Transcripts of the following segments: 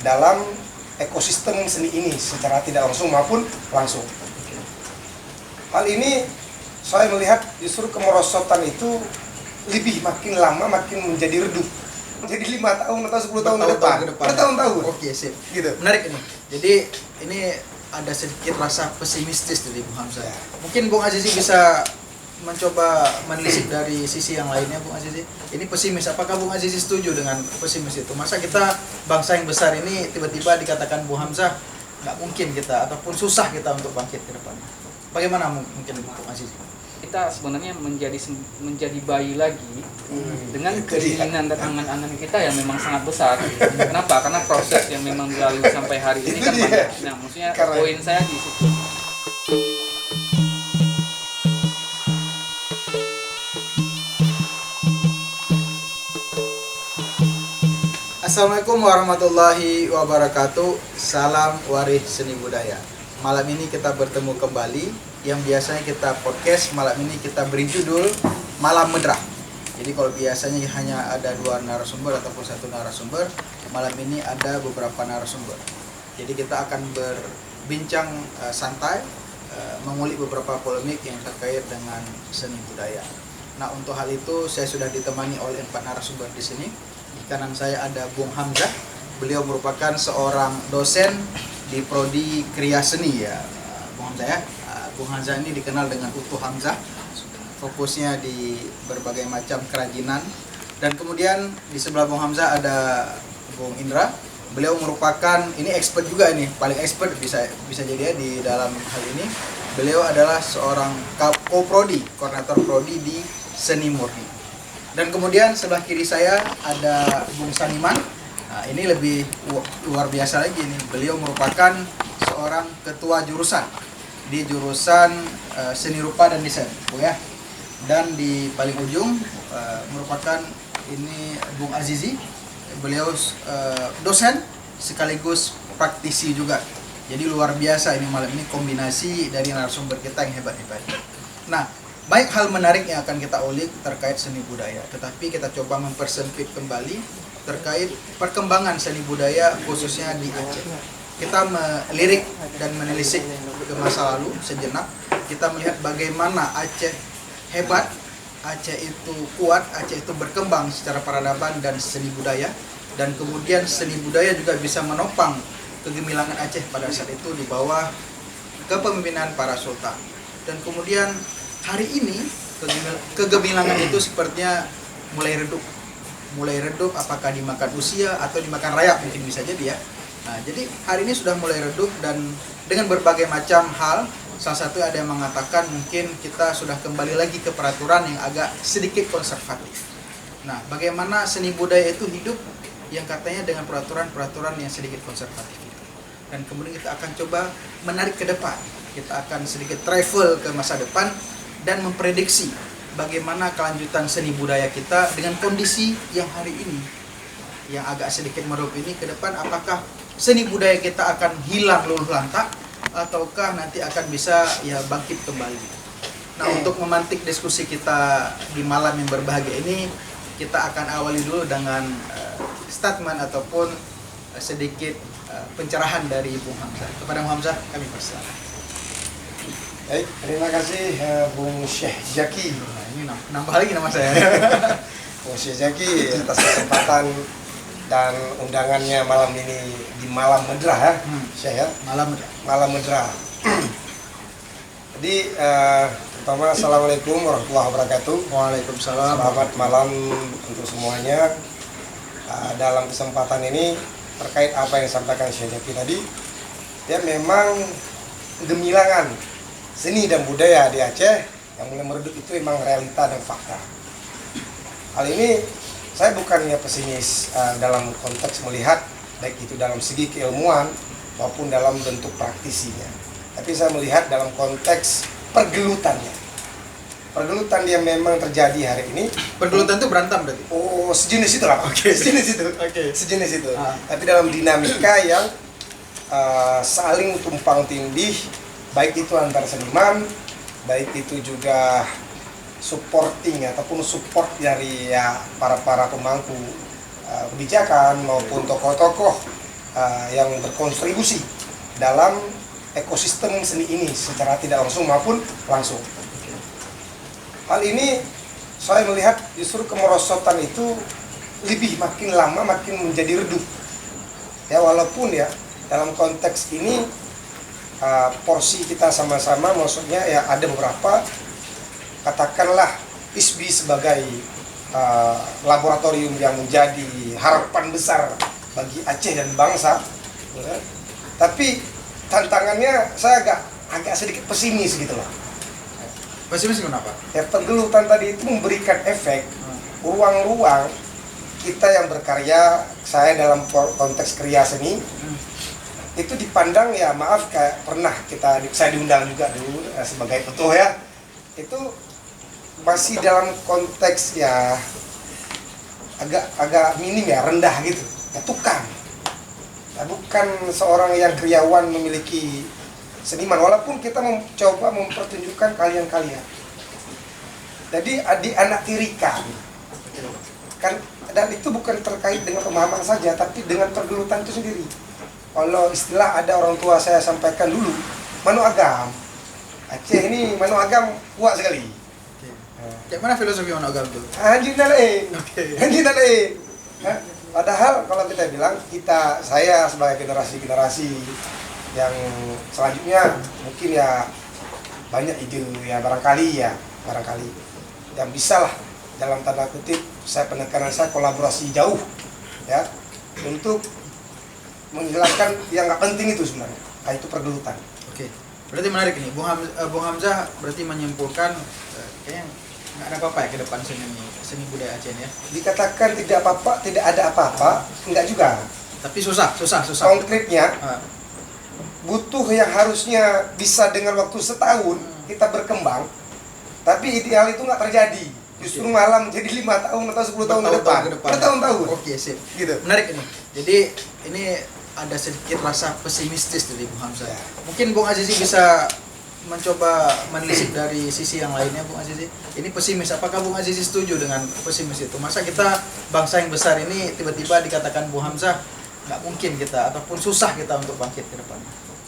dalam ekosistem seni ini secara tidak langsung maupun langsung. Hal ini saya melihat justru kemerosotan itu lebih makin lama makin menjadi redup. Jadi 5 tahun atau 10 tahun ke depan. Bertahun-tahun. Oke, sip. Gitu. Menarik ini. Jadi ini ada sedikit rasa pesimistis dari Bung Hamzah. Ya. Mungkin Bung Azizi bisa mencoba menelisik dari sisi yang lainnya, Bung Azizi. Ini pesimis. Apakah Bung Azizi setuju dengan pesimis itu? Masa kita bangsa yang besar ini tiba-tiba dikatakan Bung Hamzah nggak mungkin kita ataupun susah kita untuk bangkit ke depan. Bagaimana mungkin Bung Azizi? Kita sebenarnya menjadi bayi lagi dengan keinginan dan angan-angan kita yang memang sangat besar. Kenapa? Karena proses yang memang dilalui sampai hari ini kan banyak. Nah, maksudnya poin saya di situ. Assalamualaikum warahmatullahi wabarakatuh. Salam waris seni budaya. Malam ini kita bertemu kembali. Yang biasanya kita podcast, malam ini kita beri judul Malam Medra. Jadi kalau biasanya hanya ada 2 narasumber ataupun 1 narasumber, malam ini ada beberapa narasumber. Jadi kita akan berbincang santai, mengulik beberapa polemik yang terkait dengan seni budaya. Nah, untuk hal itu saya sudah ditemani oleh 4 narasumber di sini. Di kanan saya ada Bung Hamzah. Beliau merupakan seorang dosen di Prodi Kriya Seni ya, Bung Hamzah ya. Bung Hamzah ini dikenal dengan Utuh Hamzah, fokusnya di berbagai macam kerajinan. Dan kemudian di sebelah Bung Hamzah ada Bung Indra. Beliau merupakan, ini expert juga ini, paling expert bisa jadi ya di dalam hal ini. Beliau adalah seorang co-prodi, koordinator prodi di Seni Murni. Dan kemudian sebelah kiri saya ada Bung Saniman. Nah, ini lebih luar biasa lagi nih. Beliau merupakan seorang ketua jurusan di jurusan seni rupa dan desain, Bu ya. Dan di paling ujung merupakan ini Bung Azizi. Beliau dosen sekaligus praktisi juga. Jadi luar biasa ini malam ini kombinasi dari narasumber kita yang hebat-hebat. Nah, banyak hal menarik yang akan kita ulik terkait seni budaya. Tetapi kita coba mempersempit kembali terkait perkembangan seni budaya khususnya di Aceh. Kita melirik dan menelisik ke masa lalu sejenak. Kita melihat bagaimana Aceh hebat, Aceh itu kuat, Aceh itu berkembang secara peradaban dan seni budaya. Dan kemudian seni budaya juga bisa menopang kegemilangan Aceh pada saat itu di bawah kepemimpinan para sultan. Dan kemudian hari ini kegemilangan itu sepertinya mulai redup, apakah dimakan usia atau dimakan rayap mungkin bisa jadi ya. Nah, jadi hari ini sudah mulai redup dan dengan berbagai macam hal, salah satu ada yang mengatakan mungkin kita sudah kembali lagi ke peraturan yang agak sedikit konservatif. Nah, bagaimana seni budaya itu hidup yang katanya dengan peraturan-peraturan yang sedikit konservatif itu. Dan kemudian kita akan coba menarik ke depan. Kita akan sedikit travel ke masa depan dan memprediksi bagaimana kelanjutan seni budaya kita dengan kondisi yang hari ini yang agak sedikit meredup ini ke depan. Apakah seni budaya kita akan hilang luluh lantak ataukah nanti akan bisa ya bangkit kembali. Nah, untuk memantik diskusi kita di malam yang berbahagia ini, kita akan awali dulu dengan statement ataupun sedikit pencerahan dari Bung Hamzah. Kepada Bung Hamzah kami persilakan. Baik, terima kasih Bung Syekh Zaki. Nah, ini nambah lagi nama saya. Bung Syekh Zaki atas kesempatan dan undangannya malam ini di Malam Medra ya, Syekh ya. Malam Medra. Jadi pertama assalamualaikum warahmatullahi wabarakatuh. Waalaikumsalam. Selamat malam untuk semuanya. Dalam kesempatan ini terkait apa yang disampaikan Syekh Zaki tadi, ya memang gemilangan seni dan budaya di Aceh yang mulai meredup itu memang realita dan fakta. Hal ini saya bukannya pesimis dalam konteks melihat baik itu dalam segi keilmuan maupun dalam bentuk praktisinya. Tapi saya melihat dalam konteks pergelutannya. Pergelutan yang memang terjadi hari ini. Pergelutan itu berantem berarti? Oh, sejenis itu lah. Oke. Sejenis itu. Sejenis itu. Tapi dalam dinamika yang saling tumpang tindih, baik itu antar seniman, baik itu juga supporting ataupun support dari ya para pemangku kebijakan maupun tokoh-tokoh yang berkontribusi dalam ekosistem seni ini secara tidak langsung maupun langsung. Hal ini saya melihat justru kemerosotan itu lebih makin lama makin menjadi redup. Ya, walaupun ya dalam konteks ini porsi kita sama-sama, maksudnya ya ada beberapa, katakanlah ISBI sebagai laboratorium yang menjadi harapan besar bagi Aceh dan bangsa, ya. Tapi tantangannya saya agak sedikit pesimis gitu loh. Pesimis kenapa? Ya, pergelutan tadi itu memberikan efek ruang-ruang kita yang berkarya, saya dalam konteks kriya seni itu dipandang, ya maaf, kayak pernah saya diundang juga dulu sebagai petuh ya, itu masih dalam konteks ya agak minim ya, rendah gitu ya, tukang ya, bukan seorang yang kriawan memiliki seniman, walaupun kita mencoba mempertunjukkan kalian-kalian. Jadi adik-anak tirika kan, dan itu bukan terkait dengan pemahaman saja, tapi dengan pergelutan itu sendiri. Kalau istilah ada orang tua saya sampaikan dulu, manu agam Aceh ini manu agam kuat sekali. Kayak mana filosofi manu agam itu? Anjing lain. Anjing lain. Padahal kalau kita bilang, saya sebagai generasi yang selanjutnya mungkin ya banyak ide ya, barangkali yang bisa lah dalam tanda kutip, penekanan saya kolaborasi jauh ya, untuk menghilangkan yang nggak penting itu sebenarnya, itu pergelutan. Oke, berarti menarik nih, Bung Hamzah berarti menyimpulkan kayaknya nggak ada apa-apa ya ke depan seni budaya Aceh ya. Dikatakan tidak apa-apa, tidak ada apa-apa, enggak juga. Tapi susah. Konkretnya butuh yang harusnya bisa dengan waktu setahun kita berkembang, tapi ideal itu nggak terjadi. Justru malah menjadi 5 tahun atau 10 tahun ke depan. Bertahun-tahun. Oke, sip. Gitu. Menarik ini. Jadi ini ada sedikit rasa pesimistis dari Bung Hamzah. Ya. Mungkin Bung Azizi bisa mencoba menelisik dari sisi yang lainnya, Bung Azizi. Ini pesimis. Apakah Bung Azizi setuju dengan pesimis itu? Masa kita bangsa yang besar ini tiba-tiba dikatakan Bung Hamzah nggak mungkin kita, ataupun susah kita untuk bangkit ke depan?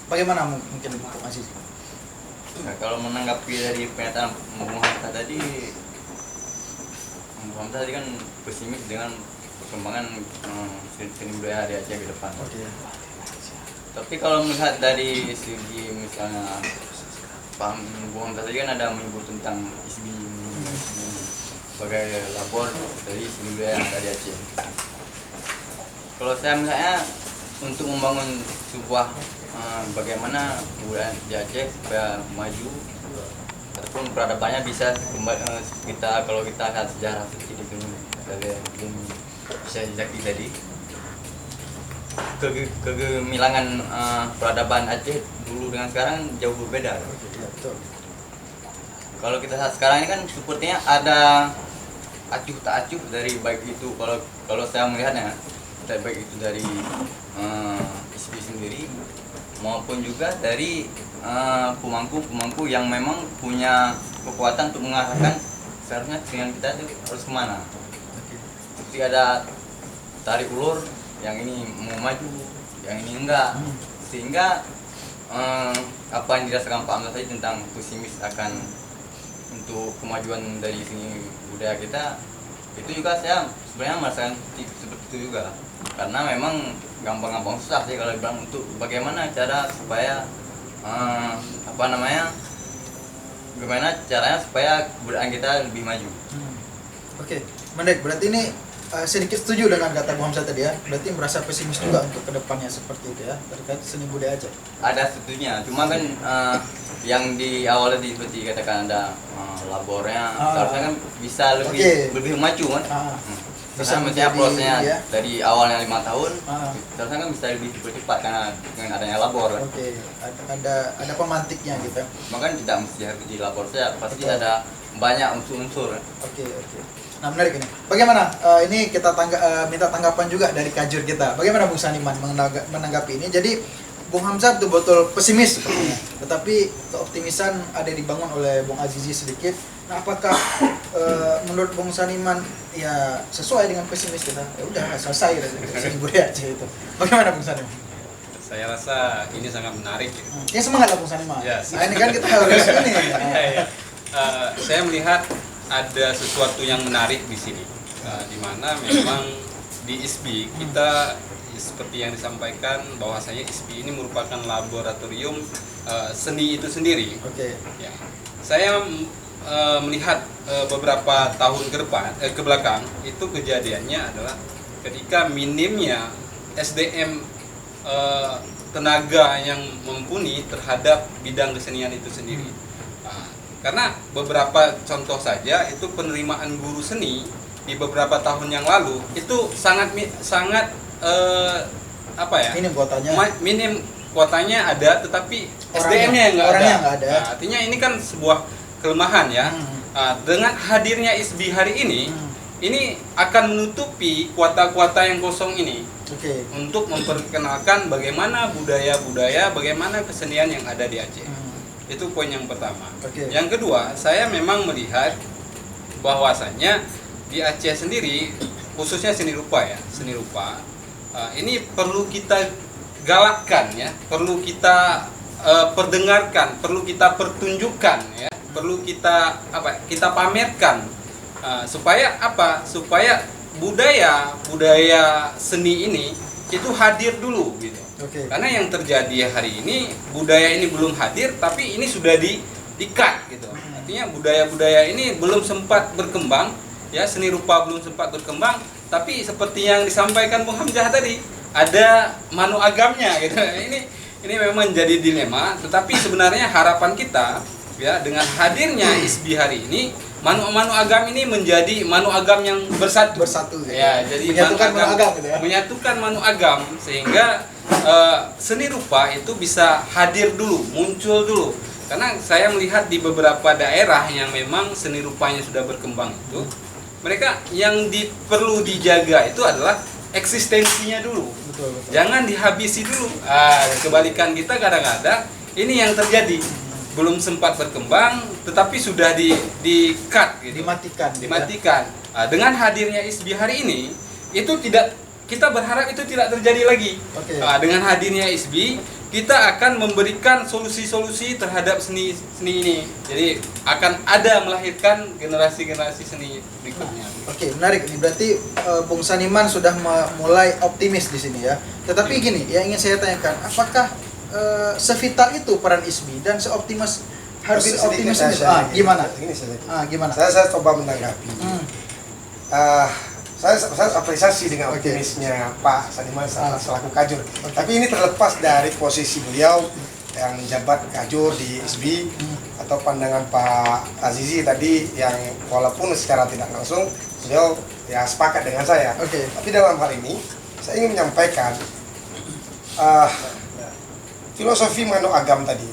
Bagaimana mungkin Bung Azizi? Nah, kalau menanggapi dari pernyataan Bung Hamzah tadi, Bung Hamzah tadi kan pesimis dengan perkembangan seni budaya di Aceh ke depan. Oke. Tapi kalau melihat dari segi misalnya paham Bung Hamzah tadi kan ada menyebut tentang ISBI sebagai labor dari seni budaya yang ada di Aceh. Kalau saya melihatnya untuk membangun sebuah bagaimana kebudayaan di Aceh supaya maju ataupun peradabannya bisa kembali, kalau kita lihat sejarah seperti itu dari Syekh Zaki tadi, kegemilangan peradaban Aceh dulu dengan sekarang jauh berbeda. Kalau kita lihat sekarang ini kan sepertinya ada acuh tak acuh dari baik itu, kalau saya melihatnya baik itu dari ISBI sendiri maupun juga dari pemangku yang memang punya kekuatan untuk mengarahkan seharusnya kesenian kita itu harus kemana. Seperti ada tarik ulur, yang ini mau maju, yang ini enggak, sehingga apa yang dirasakan Pak Hamzah tadi tentang pesimis akan untuk kemajuan dari seni budaya kita, itu juga saya sebenarnya merasakan seperti itu juga, karena memang gampang-gampang susah sih kalau bilang untuk bagaimana cara supaya gimana caranya supaya kebudayaan kita lebih maju. Oke, menarik. Berarti ini sedikit setuju dengan kata Bung Hamzah tadi ya. Berarti merasa pesimis juga untuk kedepannya seperti itu ya, terkait seni budaya Aceh. Ada setujunya, cuma kan yang di awalnya seperti katakan ada labornya, seharusnya kan bisa lebih maju kan. Bisa misalnya prosesnya ya, dari awalnya 5 tahun, seharusnya kan bisa lebih cepat karena dengan adanya labor. Oke, ada pemantiknya gitu. Makanya tidak mesti harus di labor saja, pasti ada banyak unsur-unsur. Oke. Nah, menarik ini. Bagaimana? Ini kita minta tanggapan juga dari kajur kita. Bagaimana Bung Saniman menanggapi ini? Jadi Bung Hamzah betul-betul pesimis sepertinya, tetapi keoptimisan ada dibangun oleh Bung Azizi sedikit. Nah, apakah menurut Bung Saniman ya sesuai dengan pesimis kita? Ya udah selesai seni budaya Aceh itu. Bagaimana Bung Saniman? saya rasa ini sangat menarik. Ya semangat lah Bung Saniman. Ya, Nah, ini kan kita harus ini. Ya, ya. Saya melihat ada sesuatu yang menarik di sini, di mana memang di ISBI kita seperti yang disampaikan bahwasanya ISBI ini merupakan laboratorium seni itu sendiri. Oke. Ya. Saya melihat beberapa tahun ke belakang itu kejadiannya adalah ketika minimnya SDM tenaga yang mumpuni terhadap bidang kesenian itu sendiri. Karena beberapa contoh saja itu penerimaan guru seni di beberapa tahun yang lalu itu sangat apa ya? Minim kuotanya ada, tetapi SDM-nya yang nggak ada. Nah, artinya ini kan sebuah kelemahan ya. Dengan hadirnya ISBI hari ini akan menutupi kuota-kuota yang kosong ini. Untuk memperkenalkan bagaimana budaya-budaya, bagaimana kesenian yang ada di Aceh. Itu poin yang pertama. Yang kedua, saya memang melihat bahwasannya di Aceh sendiri, khususnya seni rupa ya, seni rupa ini perlu kita galakkan ya, perlu kita perdengarkan, perlu kita pertunjukkan ya, perlu kita kita pamerkan supaya supaya budaya seni ini itu hadir dulu gitu. Karena yang terjadi hari ini budaya ini belum hadir, tapi ini sudah di-cut gitu. Artinya budaya-budaya ini belum sempat berkembang ya, seni rupa belum sempat berkembang, tapi seperti yang disampaikan Bung Hamzah tadi, ada manu agamnya gitu. Ini memang menjadi dilema, tetapi sebenarnya harapan kita ya dengan hadirnya ISBI hari ini, manu agam ini menjadi manu agam yang bersatu ya, jadi menyatukan manu agam sehingga seni rupa itu bisa hadir dulu, muncul dulu. Karena saya melihat di beberapa daerah yang memang seni rupanya sudah berkembang itu, mereka yang perlu dijaga itu adalah eksistensinya dulu. Betul. Jangan dihabisi dulu. Kebalikan kita kadang-kadang ini yang terjadi. Belum sempat berkembang, tetapi sudah di-cut gitu. Dimatikan. Dengan hadirnya ISBI hari ini, itu kita berharap itu tidak terjadi lagi. Dengan hadirnya ISBI, kita akan memberikan solusi-solusi terhadap seni ini. Jadi akan ada melahirkan generasi-generasi seni berikutnya. Menarik ini. Berarti Bung Saniman sudah mulai optimis di sini ya. Tetapi gini, yang ingin saya tanyakan, apakah sevital itu peran ISBI dan seoptimis harus optimis ini? Gimana? Gimana? Saya coba menanggapi. Saya apresiasi dengan optimisnya Pak Saniman selaku kajur. Tapi ini terlepas dari posisi beliau yang menjabat kajur di ISBI atau pandangan Pak Azizi tadi yang walaupun secara tidak langsung beliau ya sepakat dengan saya. Tapi dalam hal ini saya ingin menyampaikan filosofi manu agam tadi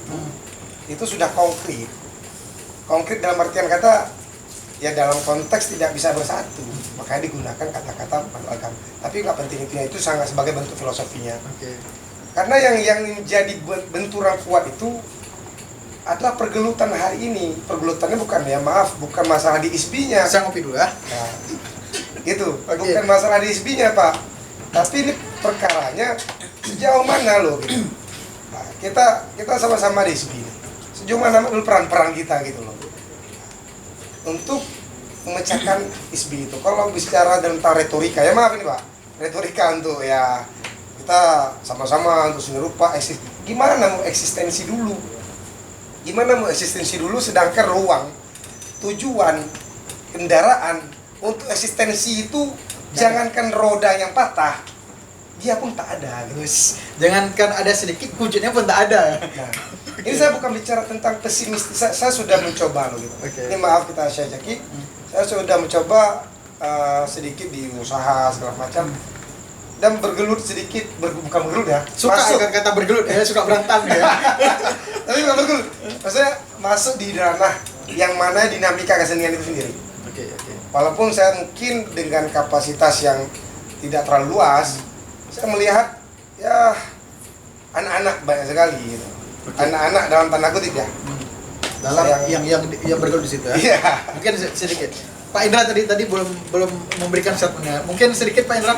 itu sudah konkret dalam artian kata ya dalam konteks tidak bisa bersatu, makanya digunakan kata-kata manu agam. Tapi nggak penting itu sangat sebagai bentuk filosofinya. Karena yang menjadi benturan kuat itu adalah pergelutan hari ini. Pergelutannya bukan masalah di ISBI-nya. Saya ngopi dulu ya. Nah, gitu. Bukan masalah di ISBI-nya Pak. Tapi ini perkaranya sejauh mana loh gitu. Nah, kita sama-sama di ISBI. Sejauh mana dulu peran-peran kita gitu loh. Untuk memecahkan ISBI itu. Kalau bicara tentang retorika, ya maaf ini Pak. Retorika untuk ya kita sama-sama untuk seni rupa gimana mau eksistensi dulu sedangkan ruang tujuan kendaraan untuk eksistensi itu jangankan roda yang patah dia pun tak ada guys. Jangankan ada sedikit wujudnya pun tak ada. Nah, ini saya bukan bicara tentang pesimis, saya sudah mencoba loh gitu. Ini maaf kita syajaki, saya sudah mencoba sedikit di usaha segala macam dan bergelut sedikit, bukan bergelut ya, suka kata bergelut ya, suka berantem ya. Tapi bukan bergelut, maksudnya masuk di ranah yang mana dinamika kesenian itu sendiri. Walaupun saya mungkin dengan kapasitas yang tidak terlalu luas, saya melihat ya anak-anak banyak sekali gitu. Anak-anak dalam tanda kutip ya. Dalam yang bergelut di situ ya. Mungkin sedikit. Pak Indra tadi belum memberikan statementnya. Mungkin sedikit Pak Indra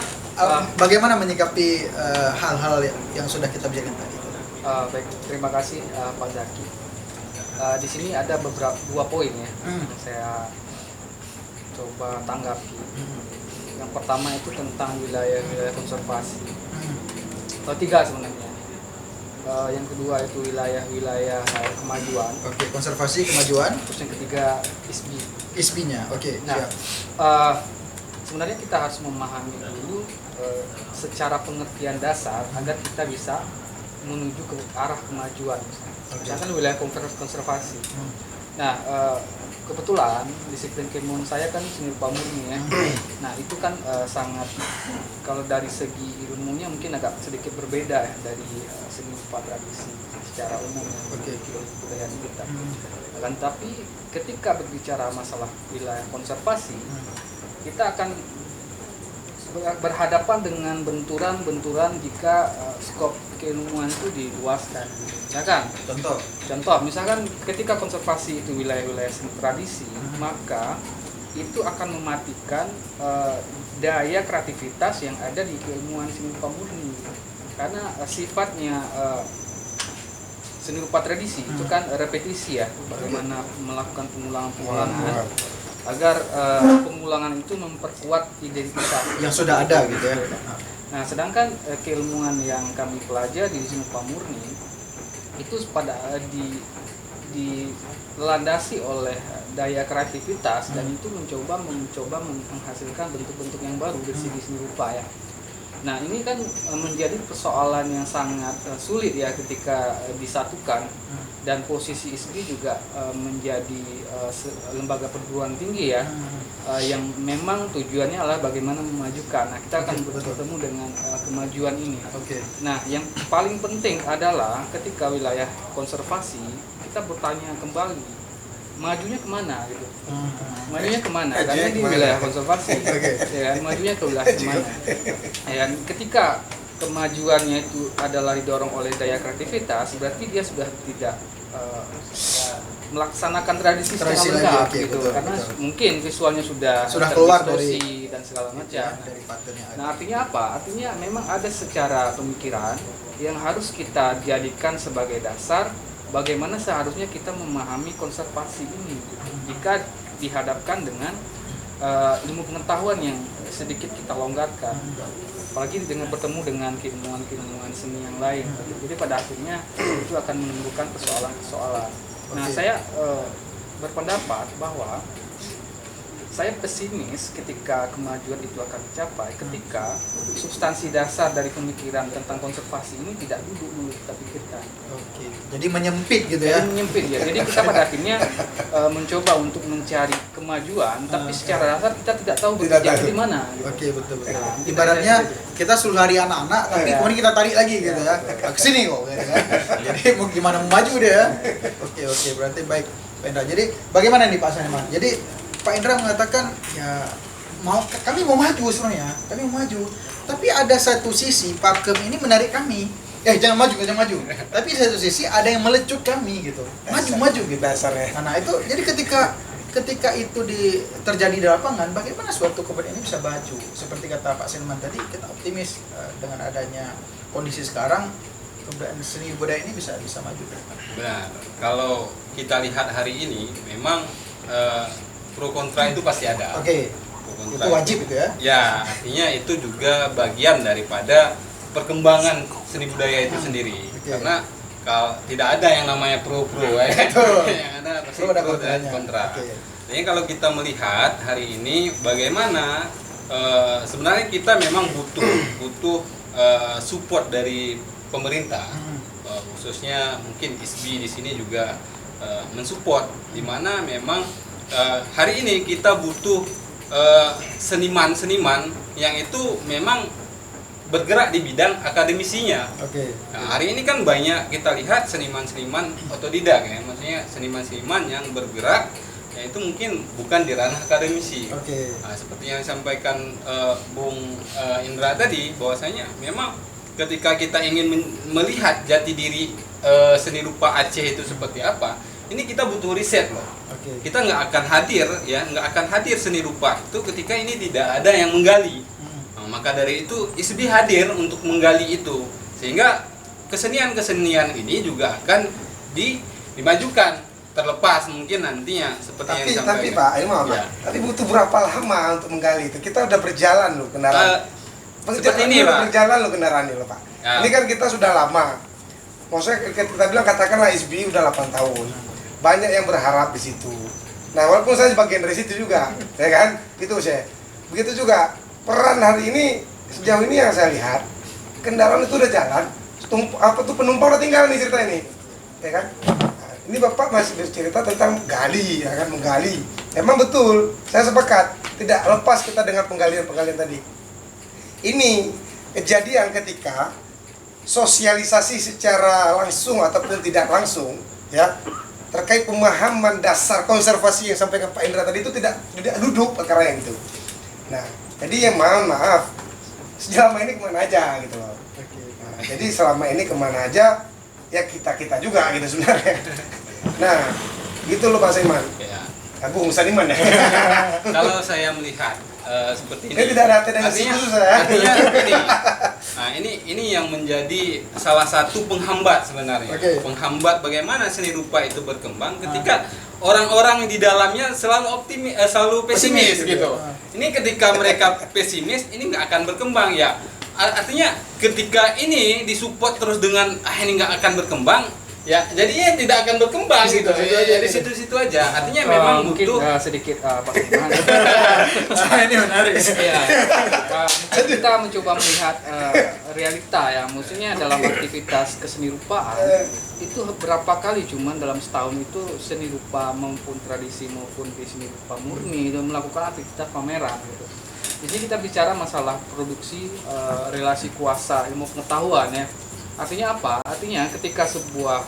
bagaimana menyikapi hal-hal yang sudah kita bicarakan tadi? Baik, terima kasih Pak Zaki. Di sini ada dua poin ya, yang saya coba tanggapi. Yang pertama itu tentang wilayah konservasi. Tiga sebenarnya. Yang kedua itu wilayah kemajuan. Oke, konservasi kemajuan. Terus yang ketiga ISBI-nya. Oke. Nah, sebenarnya kita harus memahami dulu secara pengertian dasar agar kita bisa menuju ke arah kemajuan. Misalkan wilayah konservasi. Nah, kebetulan disiplin keilmuan saya kan seni rupa murni ya. Nah, itu kan sangat, kalau dari segi ilmunya mungkin agak sedikit berbeda ya dari seni rupa tradisi secara umum ya, kebudayaan kita. Kan, tapi ketika berbicara masalah wilayah konservasi, kita akan berhadapan dengan benturan-benturan jika skop keilmuan itu diluaskan. Misalkan, contoh, misalkan ketika konservasi itu wilayah-wilayah seni tradisi, maka itu akan mematikan daya kreativitas yang ada di keilmuan seni rupa murni. Karena sifatnya seni rupa tradisi itu kan repetisi ya, bagaimana melakukan pengulangan agar pengulangan itu memperkuat identitas yang sudah ada gitu ya. Nah, sedangkan keilmuan yang kami pelajari di seni rupa murni itu pada dilandasi oleh daya kreativitas dan itu mencoba menghasilkan bentuk-bentuk yang baru dari segi seni rupa ya. Nah, ini kan menjadi persoalan yang sangat sulit ya ketika disatukan, dan posisi ISBI juga menjadi lembaga perguruan tinggi ya, yang memang tujuannya adalah bagaimana memajukan. Nah, kita akan bertemu dengan kemajuan ini. Nah, yang paling penting adalah ketika wilayah konservasi kita bertanya kembali, majunya kemana gitu? Majunya kemana? Karena di wilayah konservasi, ya, majunya ke wilayah kemana? Ya, ketika kemajuannya itu adalah didorong oleh daya kreativitas, berarti dia sudah tidak melaksanakan tradisi secara lengkap gitu, karena mungkin visualnya sudah keluar dari dan segala macam. Ya, Nah, artinya apa? Artinya memang ada secara pemikiran yang harus kita jadikan sebagai dasar bagaimana seharusnya kita memahami konservasi ini jika dihadapkan dengan ilmu pengetahuan yang sedikit kita longgarkan, apalagi dengan bertemu dengan keilmuan seni yang lain. Jadi pada akhirnya itu akan menimbulkan persoalan-persoalan. Nah, saya berpendapat bahwa saya pesimis ketika kemajuan itu akan dicapai ketika substansi dasar dari pemikiran tentang konservasi ini tidak duduk dulu kita pikirkan. Jadi menyempit gitu ya. Jadi menyempit ya. Jadi kita pada akhirnya mencoba untuk mencari kemajuan, tapi secara dasar kita tidak tahu berpijak di mana. Gitu. Betul. Nah, ibaratnya kita suruh lari anak-anak, tapi kemudian kita tarik lagi gitu ya. Ke sini kok gitu kan. Jadi mau gimana mau maju dia ya. Oke, berarti baik Pak Indra. Jadi bagaimana nih Pak Saniman? Jadi Pak Indra mengatakan ya kami mau maju sebenarnya, tapi ada satu sisi Pakem ini menarik kami, jangan maju, tapi satu sisi ada yang melecut kami gitu, maju gitu dasarnya. Nah itu jadi ketika itu terjadi di lapangan, bagaimana suatu kebudayaan ini bisa maju? Seperti kata Pak Seniman tadi, kita optimis dengan adanya kondisi sekarang kebudayaan seni budaya ini bisa maju. Benar. Kalau kita lihat hari ini memang pro kontra itu pasti ada. Itu wajib itu ya? Ya, artinya itu juga bagian daripada perkembangan seni budaya itu sendiri. Karena kalau tidak ada yang namanya pro ya. Yang ada pasti pro dan kontra. Jadi kalau kita melihat hari ini bagaimana sebenarnya kita memang butuh support dari pemerintah, khususnya mungkin ISBI di sini juga mensupport, di mana memang hari ini kita butuh seniman-seniman yang itu memang bergerak di bidang akademisinya. Nah, hari ini kan banyak kita lihat seniman-seniman otodidak ya, maksudnya seniman-seniman yang bergerak yaitu mungkin bukan di ranah akademisi. Nah, seperti yang disampaikan Bung Indra tadi, bahwasanya memang ketika kita ingin melihat jati diri seni rupa Aceh itu seperti apa, ini kita butuh riset loh. Kita nggak akan hadir seni rupa itu ketika ini tidak ada yang menggali. Nah, Maka dari itu ISBI hadir untuk menggali itu, sehingga kesenian-kesenian ini juga akan dimajukan, terlepas mungkin nantinya seperti yang disampaikan. Tapi Pak, ini maaf, Ya. tapi butuh berapa lama untuk menggali itu? Kita udah berjalan loh kendaraan. Seperti ini, udah Pak. berjalan loh kendaraan ini loh Pak. Ya. Ini kan kita sudah lama. Maksudnya kita bilang katakanlah ISBI udah 8 tahun. Banyak yang berharap di situ. Nah, walaupun saya bagian dari situ juga, ya kan? Itu saya. Begitu juga peran hari ini sejauh ini yang saya lihat, kendaraan itu udah jalan, penumpang udah tinggal nih cerita ini, ya kan? Nah, ini Bapak masih bercerita tentang gali, ya kan, menggali. Emang betul, saya sepakat, tidak lepas kita dengan penggalian-penggalian tadi. Ini kejadian ketika sosialisasi secara langsung ataupun tidak langsung, ya, terkait pemahaman dasar konservasi yang sampaikan Pak Indra tadi itu tidak duduk perkara yang itu. Nah, jadi ya maaf, selama ini kemana aja gitu loh. Nah, jadi selama ini kemana aja, ya kita juga gitu sebenarnya. Nah, gitu loh Pak Saiman. Ya. Bung Saniman ya. Kalau saya melihat seperti ini, Ini tidak ada tendensi khusus ya. artinya ini yang menjadi salah satu penghambat sebenarnya. Oke. Penghambat bagaimana seni rupa itu berkembang ketika orang-orang di dalamnya selalu selalu pesimis gitu. Ini ketika mereka pesimis, ini nggak akan berkembang ya. Artinya ketika ini disupport terus dengan ini nggak akan berkembang, ya jadinya tidak akan berkembang gitu. Ya, di situ-situ aja. Artinya memang mungkin butuh sedikit Pak Iman. Ini menarik. Ya, mungkin kita mencoba melihat realita ya, maksudnya dalam aktivitas keseni rupaan itu berapa kali cuman dalam setahun itu seni rupa maupun tradisi maupun seni rupa murni itu melakukan aktivitas pameran gitu. Di sini kita bicara masalah produksi, relasi kuasa, ilmu pengetahuan ya. Artinya apa? Artinya ketika sebuah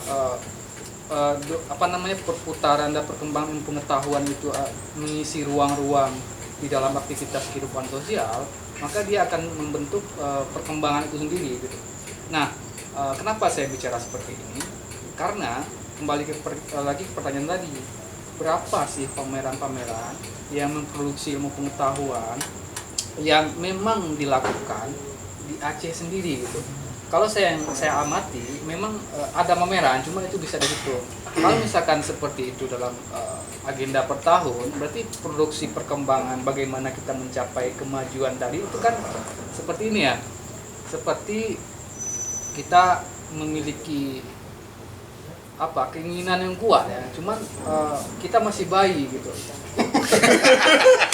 perputaran dan perkembangan pengetahuan itu mengisi ruang-ruang di dalam aktivitas kehidupan sosial, maka dia akan membentuk perkembangan itu sendiri gitu. Nah, kenapa saya bicara seperti ini? Karena kembali lagi ke pertanyaan tadi, berapa sih pameran-pameran yang memproduksi ilmu pengetahuan yang memang dilakukan di Aceh sendiri gitu. Kalau saya amati, memang ada pameran, cuma itu bisa dihitung. Kalau misalkan seperti itu dalam agenda per tahun, berarti produksi perkembangan bagaimana kita mencapai kemajuan tadi itu kan seperti ini ya. Seperti kita memiliki keinginan yang kuat ya, cuman kita masih bayi gitu.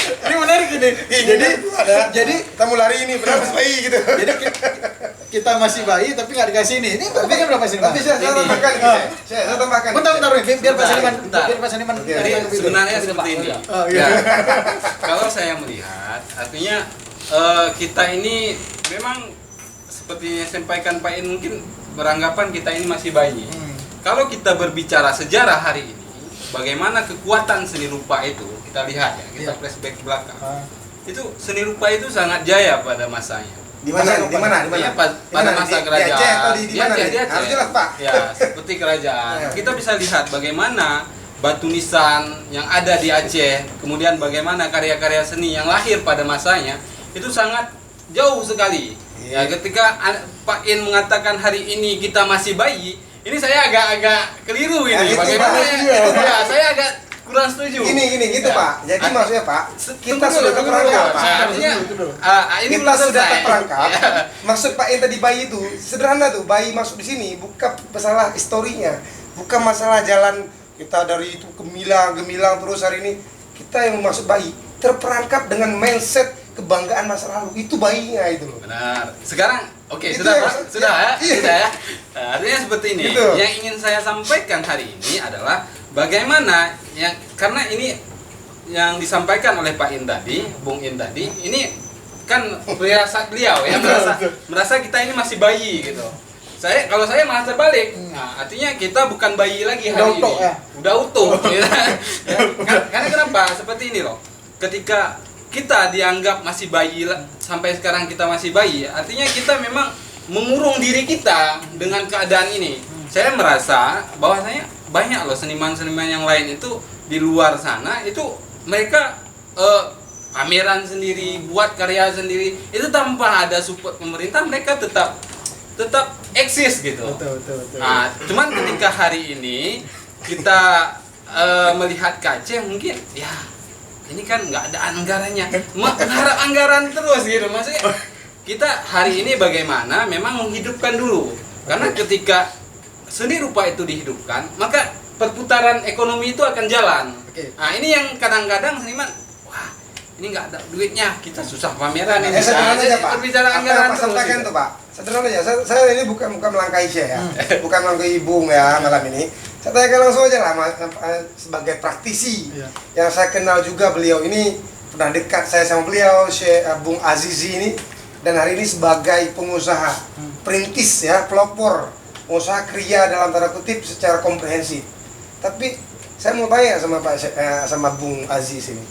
Ini menarik ini. Jadi kita mau lari ini berapa bayi gitu. Jadi kita masih bayi tapi nggak dikasih ini. Ini tapi kan berapa sih? Tapi saya tambahkan gitu. Saya tambahkan. Bentar, biar Pak Saniman. Bentar. Biar Pak Saniman. Jadi sebenarnya seperti ini. Oh, iya. Ya, kalau saya melihat, artinya kita ini memang seperti yang disampaikan Pak In, mungkin beranggapan kita ini masih bayi. Kalau kita berbicara sejarah hari ini, bagaimana kekuatan seni rupa itu, kita lihat ya, kita flashback ke belakang. Itu seni rupa itu sangat jaya pada masanya. Di mana? Ya, pada masa kerajaan. Di Aceh atau di mana? Di Aceh. Harus jelas Pak. Ya, seperti kerajaan. Kita bisa lihat bagaimana batu nisan yang ada di Aceh, kemudian bagaimana karya-karya seni yang lahir pada masanya, itu sangat jauh sekali. Ya, ketika Pak In mengatakan hari ini kita masih bayi, ini saya agak keliru ini. Ya, Bagaimana? Pak. Ya, saya agak kurang setuju. Gini gitu Ya. Pak. Jadi maksudnya Pak, kita Tunggu sudah dulu. terperangkap. Nah, artinya ini Kita belum sudah selesai. terperangkap. Ya. Maksud Pak yang tadi bayi itu sederhana tuh, bayi masuk di sini bukan masalah historinya, bukan masalah jalan kita dari itu gemilang terus hari ini kita yang masuk bayi terperangkap dengan mindset kebanggaan masa lalu, itu bayinya itu loh. Benar. Sekarang oke, Itu sudah ya, Pak? Sudah ya? iya. Sudah ya? Nah, artinya seperti ini. Gitu. Yang ingin saya sampaikan hari ini adalah bagaimana karena ini yang disampaikan oleh Pak In tadi, Bung In tadi, ini kan firasat beliau ya, merasa kita ini masih bayi gitu. Kalau saya malah terbalik. Nah, artinya kita bukan bayi lagi hari Udah utuh, ini. ya? Udah utuh. Ya. Karena kenapa? Seperti ini loh. Ketika kita dianggap masih bayi, sampai sekarang kita masih bayi, artinya kita memang mengurung diri kita dengan keadaan ini. Saya merasa bahwasanya banyak loh seniman-seniman yang lain itu di luar sana itu mereka pameran sendiri, buat karya sendiri, itu tanpa ada support pemerintah mereka tetap eksis gitu. Betul. Nah, cuman ketika hari ini kita melihat ke Aceh, mungkin ya ini kan nggak ada anggarannya, mengharap anggaran terus gitu. Maksudnya kita hari ini bagaimana memang menghidupkan dulu, karena ketika seni rupa itu dihidupkan, maka perputaran ekonomi itu akan jalan. Nah, ini yang kadang-kadang seniman, wah ini nggak ada duitnya, kita susah pameran ini. Sederhana aja Pak. Berbicara Apa anggaran yang Pak sampaikan tuh Pak. Sederhana aja. Saya ini bukan melangkahi saya ya, bukan melangkahi Bung ya malam ini. Saya tanyakan langsung aja lah sebagai praktisi yang saya kenal juga, beliau ini pernah dekat saya sama beliau, Bung Azizi ini, dan hari ini sebagai pengusaha perintis ya, pelopor, pengusaha kriya dalam tanda kutip secara komprehensif. Tapi saya mau tanya sama Bung Aziz ini,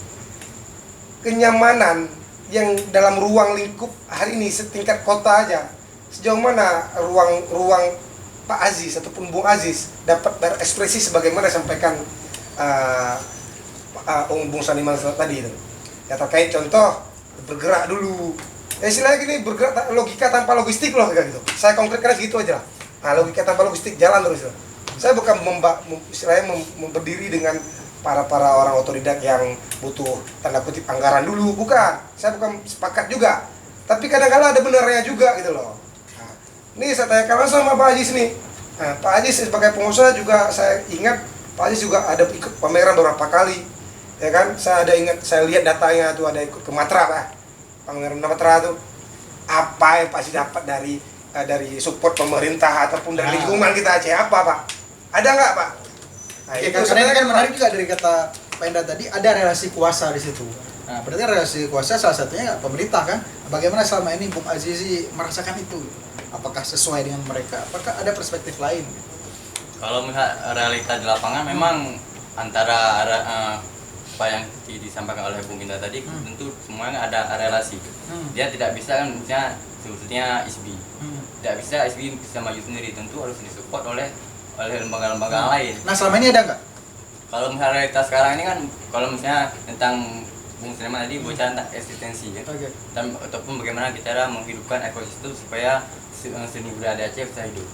kenyamanan yang dalam ruang lingkup hari ini setingkat kota aja, sejauh mana ruang Pak Aziz ataupun Bung Aziz dapat berekspresi sebagaimana disampaikan Bung Saniman tadi itu ya, terkait contoh bergerak dulu istilahnya gini, bergerak logika tanpa logistik loh kayak gitu. Saya konkretkan segitu aja lah. Nah, logika tanpa logistik jalan terus. Saya bukan istilahnya berdiri dengan para orang otodidak yang butuh tanda kutip anggaran dulu, bukan. Saya bukan sepakat juga. Tapi kadang-kadang ada benarnya juga gitu loh. Nah, ini saya tanyakan langsung sama Pak Aziz nih. Nah, Pak Aziz sebagai pengusaha juga saya ingat Pak Aziz juga ada ikut pameran beberapa kali. Ya kan? Saya lihat datanya tuh ada ikut ke Matra, Pak. Pameran Matra tuh. Apa yang Pak Aziz dapat dari support pemerintah ataupun dari lingkungan kita Aceh, apa Pak? Ada nggak Pak? Nah, Oke, karena ini kan menarik juga dari kata Pak Indra tadi, ada relasi kuasa di situ. Nah, berarti relasi kuasa salah satunya pemerintah kan. Bagaimana selama ini Bung Azizi merasakan itu? Apakah sesuai dengan mereka? Apakah ada perspektif lain? Kalau melihat realita di lapangan, memang antara apa yang disampaikan oleh Bung Indra tadi, tentu semuanya ada relasi. Dia tidak bisa kan, sebetulnya ISBI. Tidak bisa ISBI bisa maju sendiri, tentu harus disupport oleh lembaga-lembaga lain. Nah, selama ini ada nggak? Kalau misalnya realitas sekarang ini kan, kalau misalnya tentang Bung Sulaiman tadi bicara tentang eksistensi ya, ataupun bagaimana kita menghidupkan ekosistem supaya seni budaya Aceh bisa hidup.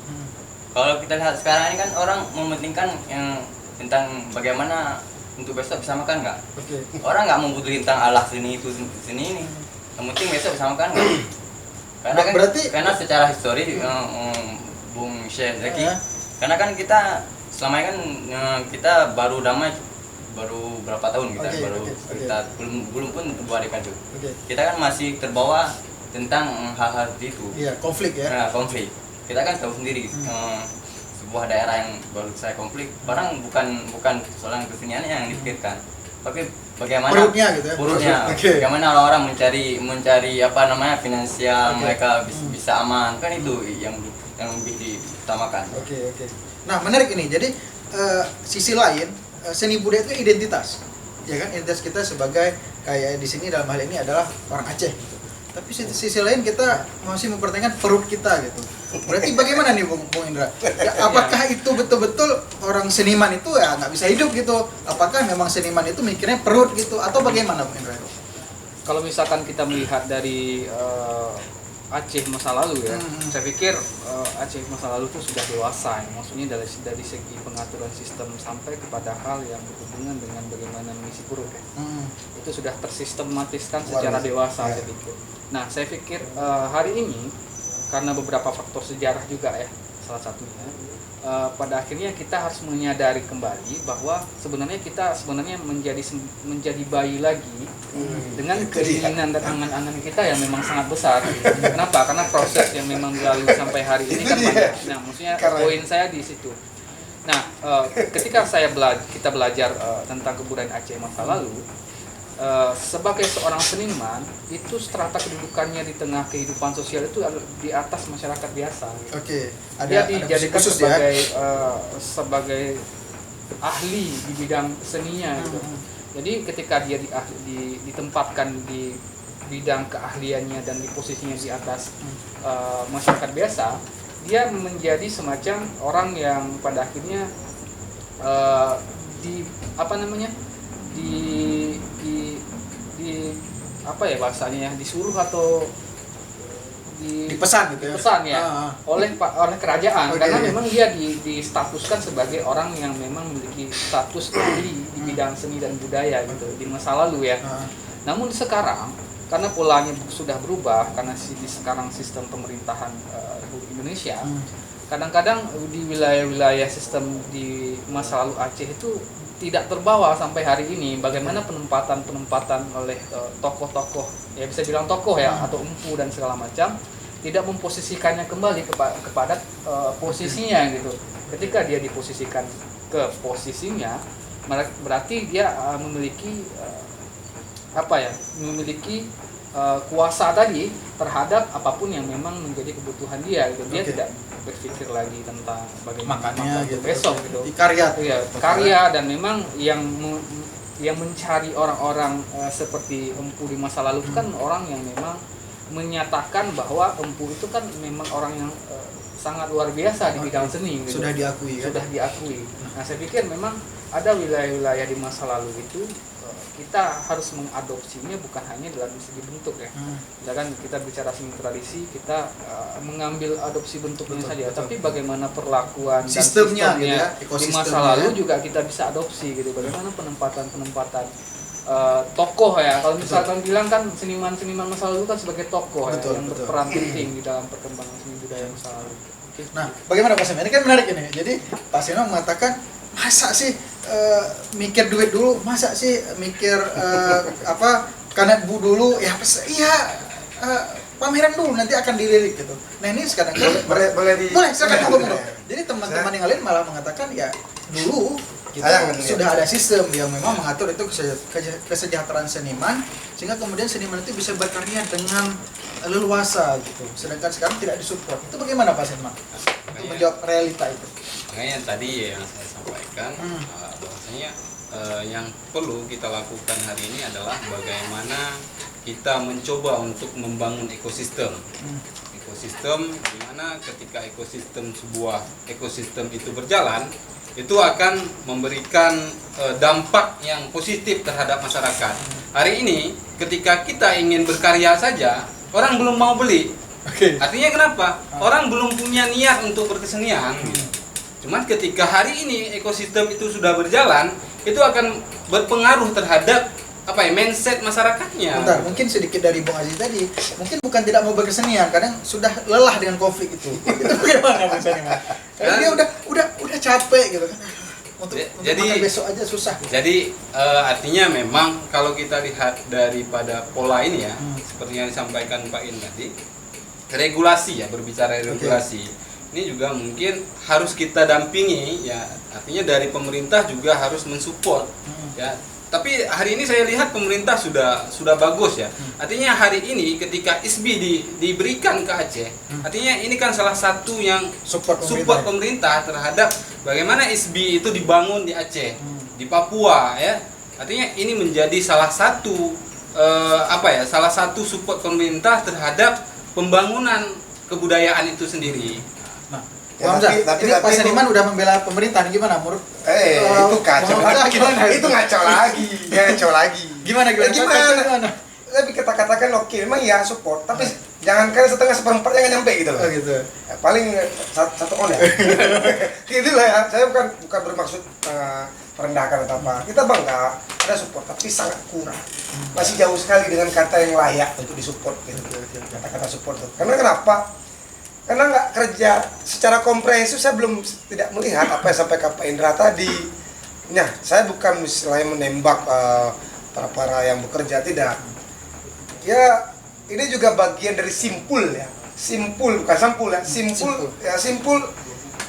Kalau kita lihat sekarang ini kan orang mementingkan yang tentang bagaimana untuk besok bisa makan nggak. Orang nggak membutuhkan tentang alah seni itu seni ini. Yang penting besok bisa makan nggak. Karena kan karena secara histori Bung Syekh Zaki, karena kan kita selama ini kan kita baru damai baru berapa tahun kita kita belum pun buat itu. Kita kan masih terbawa tentang hal-hal itu. Iya, konflik ya. Nah, konflik. Kita kan tahu sendiri sebuah daerah yang baru selesai konflik, orang bukan soal keseniannya yang dipikirkan, tapi bagaimana perutnya gitu ya. Perutnya. Bagaimana orang mencari apa namanya finansial mereka bisa aman, kan itu yang lebih diutamakan. Oke. Nah, menarik ini. Jadi sisi lain seni budaya itu identitas, ya kan? Identitas kita sebagai kayak di sini dalam hal ini adalah orang Aceh. Gitu. Tapi sisi lain kita masih mempertanyakan perut kita gitu. Berarti bagaimana nih Bung Indra? Ya, apakah itu betul-betul orang seniman itu ya nggak bisa hidup gitu? Apakah memang seniman itu mikirnya perut gitu? Atau bagaimana Bung Indra? Kalau misalkan kita melihat dari Aceh masa lalu ya, saya pikir Aceh masa lalu itu sudah dewasa ya. Maksudnya dari segi pengaturan sistem sampai kepada hal yang berhubungan dengan bagaimana mengisi perut ya. Itu sudah tersistematiskan secara dewasa saya pikir. Nah, saya pikir hari ini karena beberapa faktor sejarah juga ya, salah satunya pada akhirnya kita harus menyadari kembali bahwa kita sebenarnya menjadi bayi lagi dengan keinginan dan angan-angan kita yang memang sangat besar. Kenapa? Karena proses yang memang dilalui sampai hari ini kan banyak. Nah, maksudnya poin saya di situ. Nah, ketika kita belajar tentang kebudayaan Aceh masa lalu, sebagai seorang seniman itu strata kedudukannya di tengah kehidupan sosial itu di atas masyarakat biasa. Dia dijadikan sebagai ahli di bidang seninya. Gitu. Jadi ketika dia ditempatkan di bidang keahliannya dan di posisinya di atas masyarakat biasa, dia menjadi semacam orang yang pada akhirnya apa ya bahasanya ya, disuruh atau dipesan gitu ya. dipesan ya oleh kerajaan, Oke. karena memang dia distatuskan sebagai orang yang memang memiliki status ahli di bidang seni dan budaya gitu di masa lalu ya. Namun sekarang karena polanya sudah berubah, karena sekarang sistem pemerintahan Republik Indonesia, kadang-kadang di wilayah-wilayah sistem di masa lalu Aceh itu tidak terbawa sampai hari ini. Bagaimana penempatan oleh tokoh-tokoh, ya bisa bilang tokoh ya, atau empu dan segala macam, tidak memposisikannya kembali kepada posisinya gitu. Ketika dia diposisikan ke posisinya, berarti dia memiliki memiliki kuasa tadi terhadap apapun yang memang menjadi kebutuhan dia gitu. Dia tidak berpikir lagi tentang bagaimana Makannya makan gitu. besok gitu. Di karya. Iya, karya. Dan memang yang mencari orang-orang seperti empu di masa lalu kan orang yang memang menyatakan bahwa empu itu kan memang orang yang sangat luar biasa di bidang seni gitu. Sudah diakui kan? Sudah diakui. Nah, saya pikir memang ada wilayah-wilayah di masa lalu itu kita harus mengadopsinya bukan hanya dalam segi bentuk ya. Misalkan kita bicara seni tradisi, kita mengambil adopsi bentuknya saja, tapi bagaimana perlakuan Sistemnya dan gitu ya, di ekosistemnya masa lalu juga kita bisa adopsi gitu. Bagaimana penempatan tokoh ya. Kalau misalkan bilang kan seniman masa lalu kan sebagai tokoh ya, yang berperan penting di dalam perkembangan seni budaya masa lalu. Nah, bagaimana Pak Sem? Ini kan menarik ini. Jadi Pak Seno mengatakan, masa sih mikir duit dulu, masa sih mikir karena bu dulu, ya pameran dulu nanti akan dilirik gitu. Nah ini sekarang boleh silakan ngomong. Jadi teman-teman yang lain malah mengatakan ya dulu kita sudah ada sistem yang memang mengatur itu kesejahteraan seniman, sehingga kemudian seniman itu bisa berkarya dengan leluasa gitu. Sedangkan sekarang tidak disupport. Itu bagaimana Pak Senman? Untuk menjawab realita itu. Makanya tadi yang saya sampaikan bahwasanya yang perlu kita lakukan hari ini adalah bagaimana kita mencoba untuk membangun ekosistem. Ekosistem di mana ketika sebuah ekosistem itu berjalan, itu akan memberikan dampak yang positif terhadap masyarakat. Hari ini ketika kita ingin berkarya saja, orang belum mau beli. Artinya kenapa? Orang belum punya niat untuk berkesenian. Cuman ketika hari ini ekosistem itu sudah berjalan, itu akan berpengaruh terhadap mindset masyarakatnya. Bentar, mungkin sedikit dari Bung Aziz tadi, mungkin bukan tidak mau berkesenian, kadang sudah lelah dengan konflik itu. Itu bagaimana Bung Seniman? Karena dia udah capek gitu kan. Untuk makan besok aja susah. Gitu. Jadi artinya memang kalau kita lihat daripada pola ini ya, seperti yang disampaikan Pak In tadi, regulasi ya, berbicara regulasi. Ini juga mungkin harus kita dampingi ya, artinya dari pemerintah juga harus mensupport ya. Tapi hari ini saya lihat pemerintah sudah bagus ya. Artinya hari ini ketika ISBI diberikan ke Aceh, artinya ini kan salah satu yang support pemerintah terhadap bagaimana ISBI itu dibangun di Aceh, di Papua ya. Artinya ini menjadi salah satu salah satu support pemerintah terhadap pembangunan kebudayaan itu sendiri. Ya, tapi Pak Seniman udah membela pemerintah, gimana menurut? Itu kacau lagi. Itu ngaco lagi. Gimana? Tapi kita katakan oke, memang ya support, tapi jangankan setengah seperempat jangan nyampe gitu loh. Gitu. Ya, paling satu on ya. Gitulah ya. Saya bukan bermaksud merendahkan atau apa. Kita bangga ada support, tapi sangat kurang. Masih jauh sekali dengan kata yang layak untuk disupport gitu. Kata-kata support tuh. Karena kenapa? Karena nggak kerja secara komprehensif, saya tidak melihat apa yang sampai Pak Indra tadi. Nah, saya bukan selain menembak para yang bekerja, tidak. Ya, ini juga bagian dari simpul ya. Simpul bukan sampul ya. Simpul.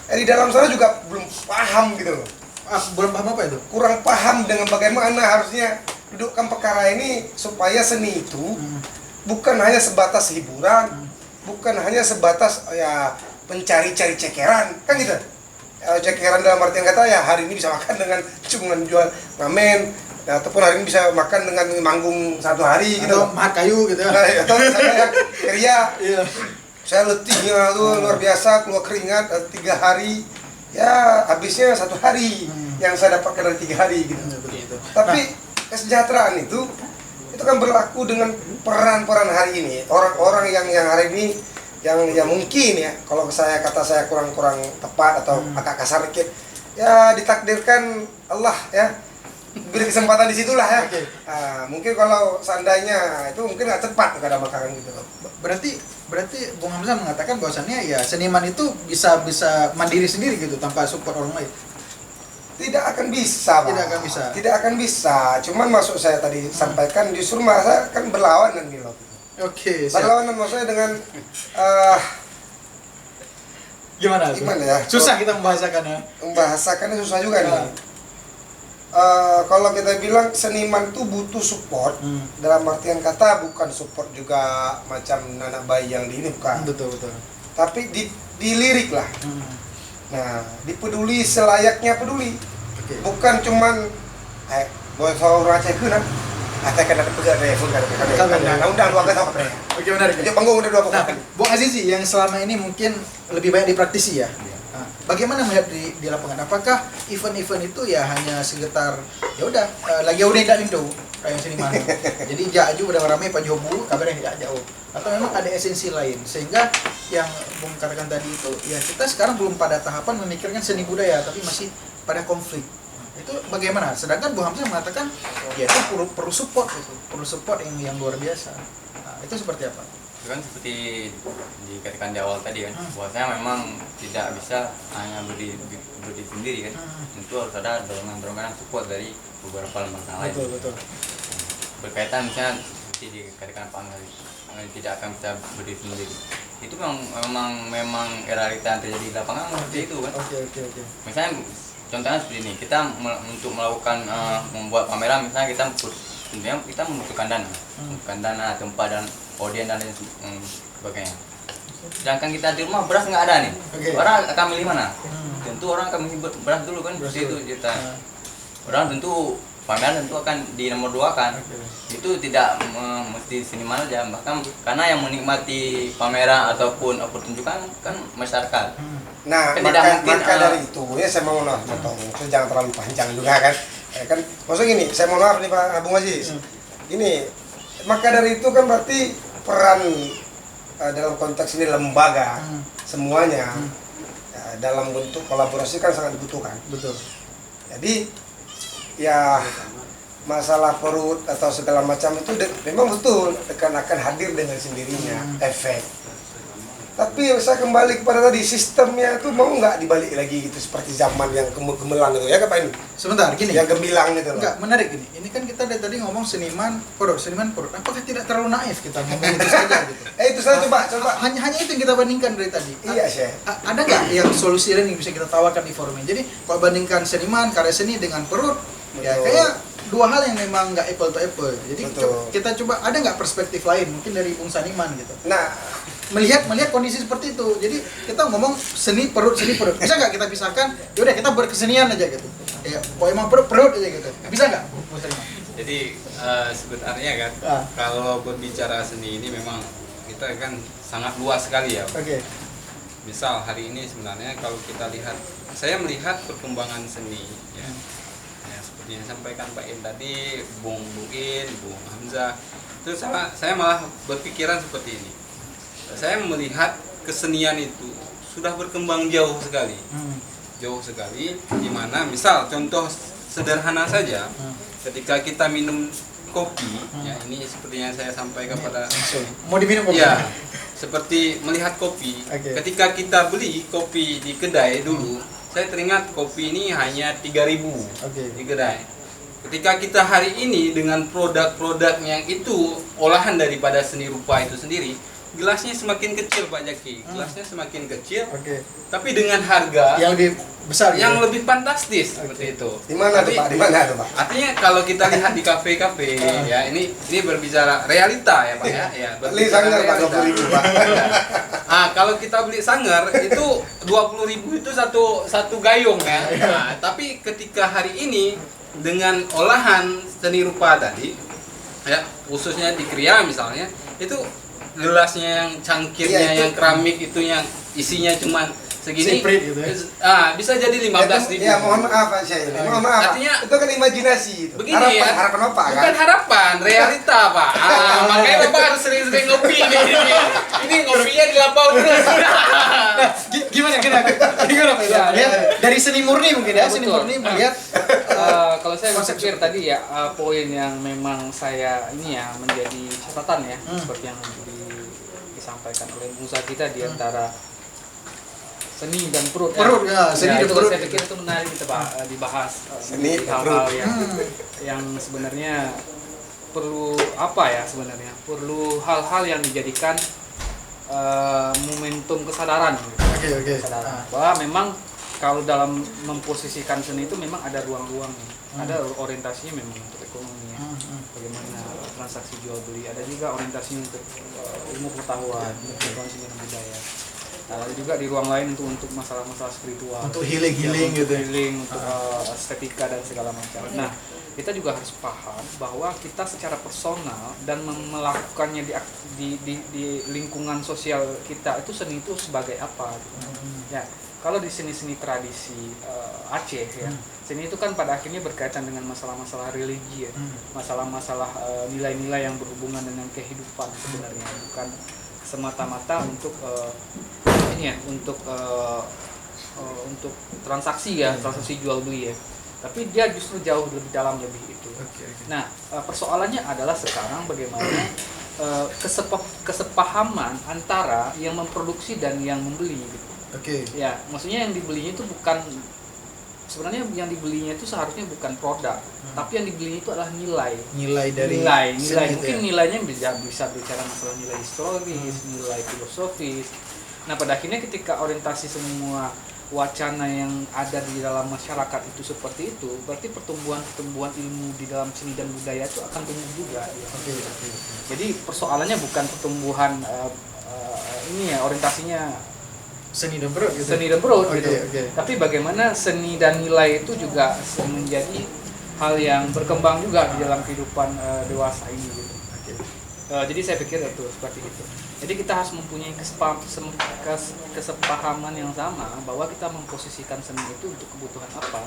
Di dalam sana juga belum paham gitu loh. Belum paham apa itu? Kurang paham dengan bagaimana harusnya dudukkan perkara ini supaya seni itu bukan hanya sebatas hiburan. Bukan hanya sebatas ya mencari-cari cekeran, kan gitu. Cekeran dalam artian kata ya hari ini bisa makan dengan cuma jual ngamen, ya, ataupun hari ini bisa makan dengan manggung satu hari gitu. Atau mahat kayu gitu. Atau saya kerja, saya letihnya tuh luar biasa, keluar keringat 3 hari, ya habisnya 1 hari yang saya dapatkan dari 3 hari gitu. Tapi kesejahteraan itu itu kan berlaku dengan peran-peran hari ini. Orang-orang yang hari ini yang mungkin ya, kalau kata saya kurang tepat atau agak kasar dikit, ya ditakdirkan Allah ya beri kesempatan di situlah ya. Oke. Mungkin kalau seandainya itu mungkin nggak tepat ada makanan gitu. Berarti Bung Hamzah mengatakan bahwasannya ya seniman itu bisa mandiri sendiri gitu tanpa support orang lain. Tidak akan bisa, Pak. Tidak akan bisa. Cuman maksud saya tadi sampaikan justru masa kan berlawanan nih loh. Oke, siap. Berlawanan maksudnya dengan Gimana ya? Susah kita membahasakannya. Membahasakannya susah juga nih. Kalau kita bilang seniman tuh butuh support, dalam artian kata bukan support juga macam anak bayi yang di ini bukan. Betul. Tapi di lirik lah. Nah, dipeduli selayaknya peduli. Oke. Bukan cuman boleh orang Aceh ke nah. Atau kan ada pegang deh, Nah, undang dua kali apa ya? Oke, menarik. Jadi panggung udah dua Nah, kali. Bung Azizi yang selama ini mungkin lebih banyak dipraktisi ya. Nah, bagaimana melihat di lapangan? Apakah event-event itu ya hanya sekitar ya udah lagi udah tidak lindo kayak seniman. Jadi aju udah ramai Pak Jobu, kabarnya tidak jauh. Atau memang ada esensi lain sehingga yang Bung katakan tadi itu ya kita sekarang belum pada tahapan memikirkan seni budaya tapi masih pada konflik. Itu bagaimana? Sedangkan Bung Hamzah mengatakan ya itu perlu support itu, perlu support yang luar biasa. Nah, itu seperti apa? Itu kan seperti dikatakan di awal tadi kan, bahwasanya memang tidak bisa hanya berdiri sendiri kan. Itu harus ada dorongan-dorongan support dari beberapa lembaga lain. Betul. Berkaitan misalnya seperti dikatakan Pak Angga, tidak akan bisa berdiri sendiri. Itu memang realita yang terjadi di lapangan seperti itu kan. Oke. Misalnya contohnya seperti ini, kita untuk melakukan membuat pameran misalnya kita membutuhkan dana, tempat dan audien dan lain sebagainya. Sedangkan kita di rumah beras nggak ada nih, orang akan milih mana? Tentu orang akan milih beras dulu kan, seperti itu kita. Orang tentu pameran tentu akan di nomor 2 kan. Itu tidak mesti seniman aja, bahkan karena yang menikmati pameran ataupun pertunjukan kan masyarakat. Nah, Kan maka dari itu ya saya mau maaf potong, jangan terlalu panjang juga kan. Kan maksudnya gini, saya mohon maaf nih Pak Bung Aziz. Ini maka dari itu kan berarti peran dalam konteks ini lembaga semuanya dalam bentuk kolaborasi kan sangat dibutuhkan. Betul. Jadi ya masalah perut atau segala macam itu memang betul akan hadir dengan sendirinya efek. Tapi saya kembali kepada tadi sistemnya itu mau nggak dibalik lagi gitu seperti zaman yang gemelang itu ya Pak ini. Sebentar, gini. Yang gemilang gitu loh. Enggak, menarik gini. Ini kan kita dari tadi ngomong seniman perut. Apakah tidak terlalu naif kita ngomong itu saja gitu? Itu saya coba. Hanya itu yang kita bandingkan dari tadi. Iya, Syekh. Ada nggak yang solusi lain yang bisa kita tawarkan di forum ini? Jadi kalau bandingkan seniman, karya seni dengan perut, ya kayak dua hal yang memang nggak apple to apple. Jadi kita coba ada nggak perspektif lain mungkin dari Bung Saniman gitu. Nah, melihat kondisi seperti itu. Jadi kita ngomong seni perut. Bisa nggak kita pisahkan? Yaudah kita berkesenian aja gitu. Ya, kok emang perut aja gitu. Bisa nggak? Jadi sebenarnya kan kalau berbicara seni ini memang kita kan sangat luas sekali ya. Oke. Misal hari ini sebenarnya kalau kita lihat, saya melihat perkembangan seni ya. Seperti yang disampaikan Pak In tadi, Bung In, Bung Hamzah, itu saya malah berpikiran seperti ini. Saya melihat kesenian itu sudah berkembang jauh sekali, di mana misal contoh sederhana saja, ketika kita minum kopi, ya ini seperti yang saya sampaikan pada mau diminum kopi? Ya, seperti melihat kopi. Ketika kita beli kopi di kedai dulu, saya teringat kopi ini hanya 3.000 di kedai. Ketika kita hari ini dengan produk-produk yang itu olahan daripada seni rupa itu sendiri, gelasnya semakin kecil Pak Jaki, gelasnya semakin kecil, tapi dengan harga yang lebih besar, yang lebih fantastis seperti itu. Di mana tuh Pak? Di mana tuh Pak? Artinya kalau kita lihat di kafe-kafe, ya ini berbicara realita ya Pak ya. Beli sanggar Pak 20.000 Pak. Kalau kita beli sanggar itu 20.000 itu satu gayung ya. Nah, tapi ketika hari ini dengan olahan seni rupa tadi, ya khususnya di Kria misalnya, itu gelasnya yang cangkirnya yang keramik itu yang isinya cuma segini Siprit gitu ya. Bisa jadi 15.000. Ya mohon maaf Pak Syahil. Mohon maaf. Artinya- itu kan imajinasi itu. Begini harapan, ya, harapan Bapak kan. bukan harapan, realita Pak. Makanya Bapak harus sering-sering ngopi nih. Ini ngopinya di lampau terus. Gimana Pak? Ya. Dari seni murni mungkin ya, Ya, seni betul. murni melihat Kalau saya konsep berpikir seperti tadi ya, poin yang memang saya ini ya menjadi catatan ya, seperti yang disampaikan oleh Musa kita di antara seni dan perut. Perut, ya, seni dan itu perut. saya pikir itu menarik kita dibahas Seni dan hal-hal perut. yang sebenarnya perlu apa ya sebenarnya perlu hal-hal yang dijadikan momentum kesadaran. Oke. Kesadaran bahwa memang kalau dalam memposisikan seni itu memang ada ruang-ruang, ada orientasinya memang untuk ekonomi ya. Bagaimana transaksi jual beli, ada juga orientasinya untuk ilmu pengetahuan, untuk pengetahuan seni dan budaya. Ada juga di ruang lain untuk masalah-masalah spiritual, Untuk healing untuk gitu ya. healing, untuk estetika dan segala macam. Nah, kita juga harus paham bahwa kita secara personal dan melakukannya di lingkungan sosial kita itu seni itu sebagai apa gitu. Ya, kalau di seni-seni tradisi Aceh ya, seni itu kan pada akhirnya berkaitan dengan masalah-masalah religi ya, masalah-masalah nilai-nilai yang berhubungan dengan kehidupan sebenarnya, bukan semata-mata untuk ini ya, untuk transaksi ya, transaksi jual beli ya. Tapi dia justru jauh lebih dalam lebih itu. Nah, persoalannya adalah sekarang bagaimana kesepahaman antara yang memproduksi dan yang membeli gitu. Ya, maksudnya yang dibelinya itu bukan sebenarnya yang dibelinya itu seharusnya bukan produk, tapi yang dibelinya itu adalah nilai dari seni mungkin gitu ya. nilainya bisa bicara masalah nilai historis, nilai filosofis. Nah, pada akhirnya ketika orientasi semua wacana yang ada di dalam masyarakat itu seperti itu, berarti pertumbuhan ilmu di dalam seni dan budaya itu akan tumbuh juga ya. Jadi persoalannya bukan pertumbuhan ini ya, orientasinya Seni dan perut gitu. seni dan perut Oke, gitu. oke. Tapi bagaimana seni dan nilai itu juga menjadi hal yang berkembang juga di dalam kehidupan dewasa ini gitu. Jadi saya pikir itu seperti itu. Jadi kita harus mempunyai kesepahaman yang sama bahwa kita memposisikan seni itu untuk kebutuhan apa,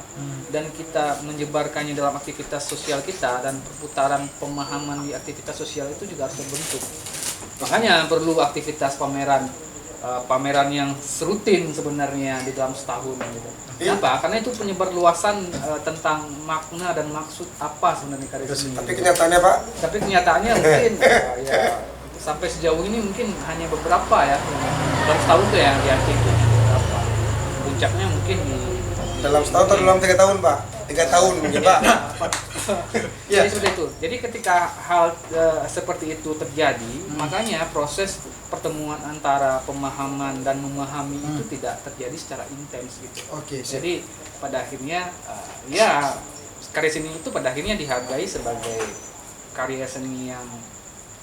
dan kita menyebarkannya dalam aktivitas sosial kita, dan perputaran pemahaman di aktivitas sosial itu juga harus terbentuk. Makanya perlu aktivitas pameran yang rutin sebenarnya di dalam setahun gitu. Kenapa? Karena itu penyebar luasan tentang makna dan maksud apa sebenarnya karya seni. Tapi kenyataannya Pak, Tapi kenyataannya mungkin ya sampai sejauh ini mungkin hanya beberapa ya dalam setahun tuh yang diaktif beberapa. Puncaknya mungkin di dalam setahun atau dalam 3 tahun Pak? 3 tahun mungkin Pak. Jadi seperti itu. Jadi ketika hal seperti itu terjadi, makanya proses pertemuan antara pemahaman dan memahami itu tidak terjadi secara intens gitu. Jadi pada akhirnya ya karya seni itu pada akhirnya dihargai sebagai karya seni yang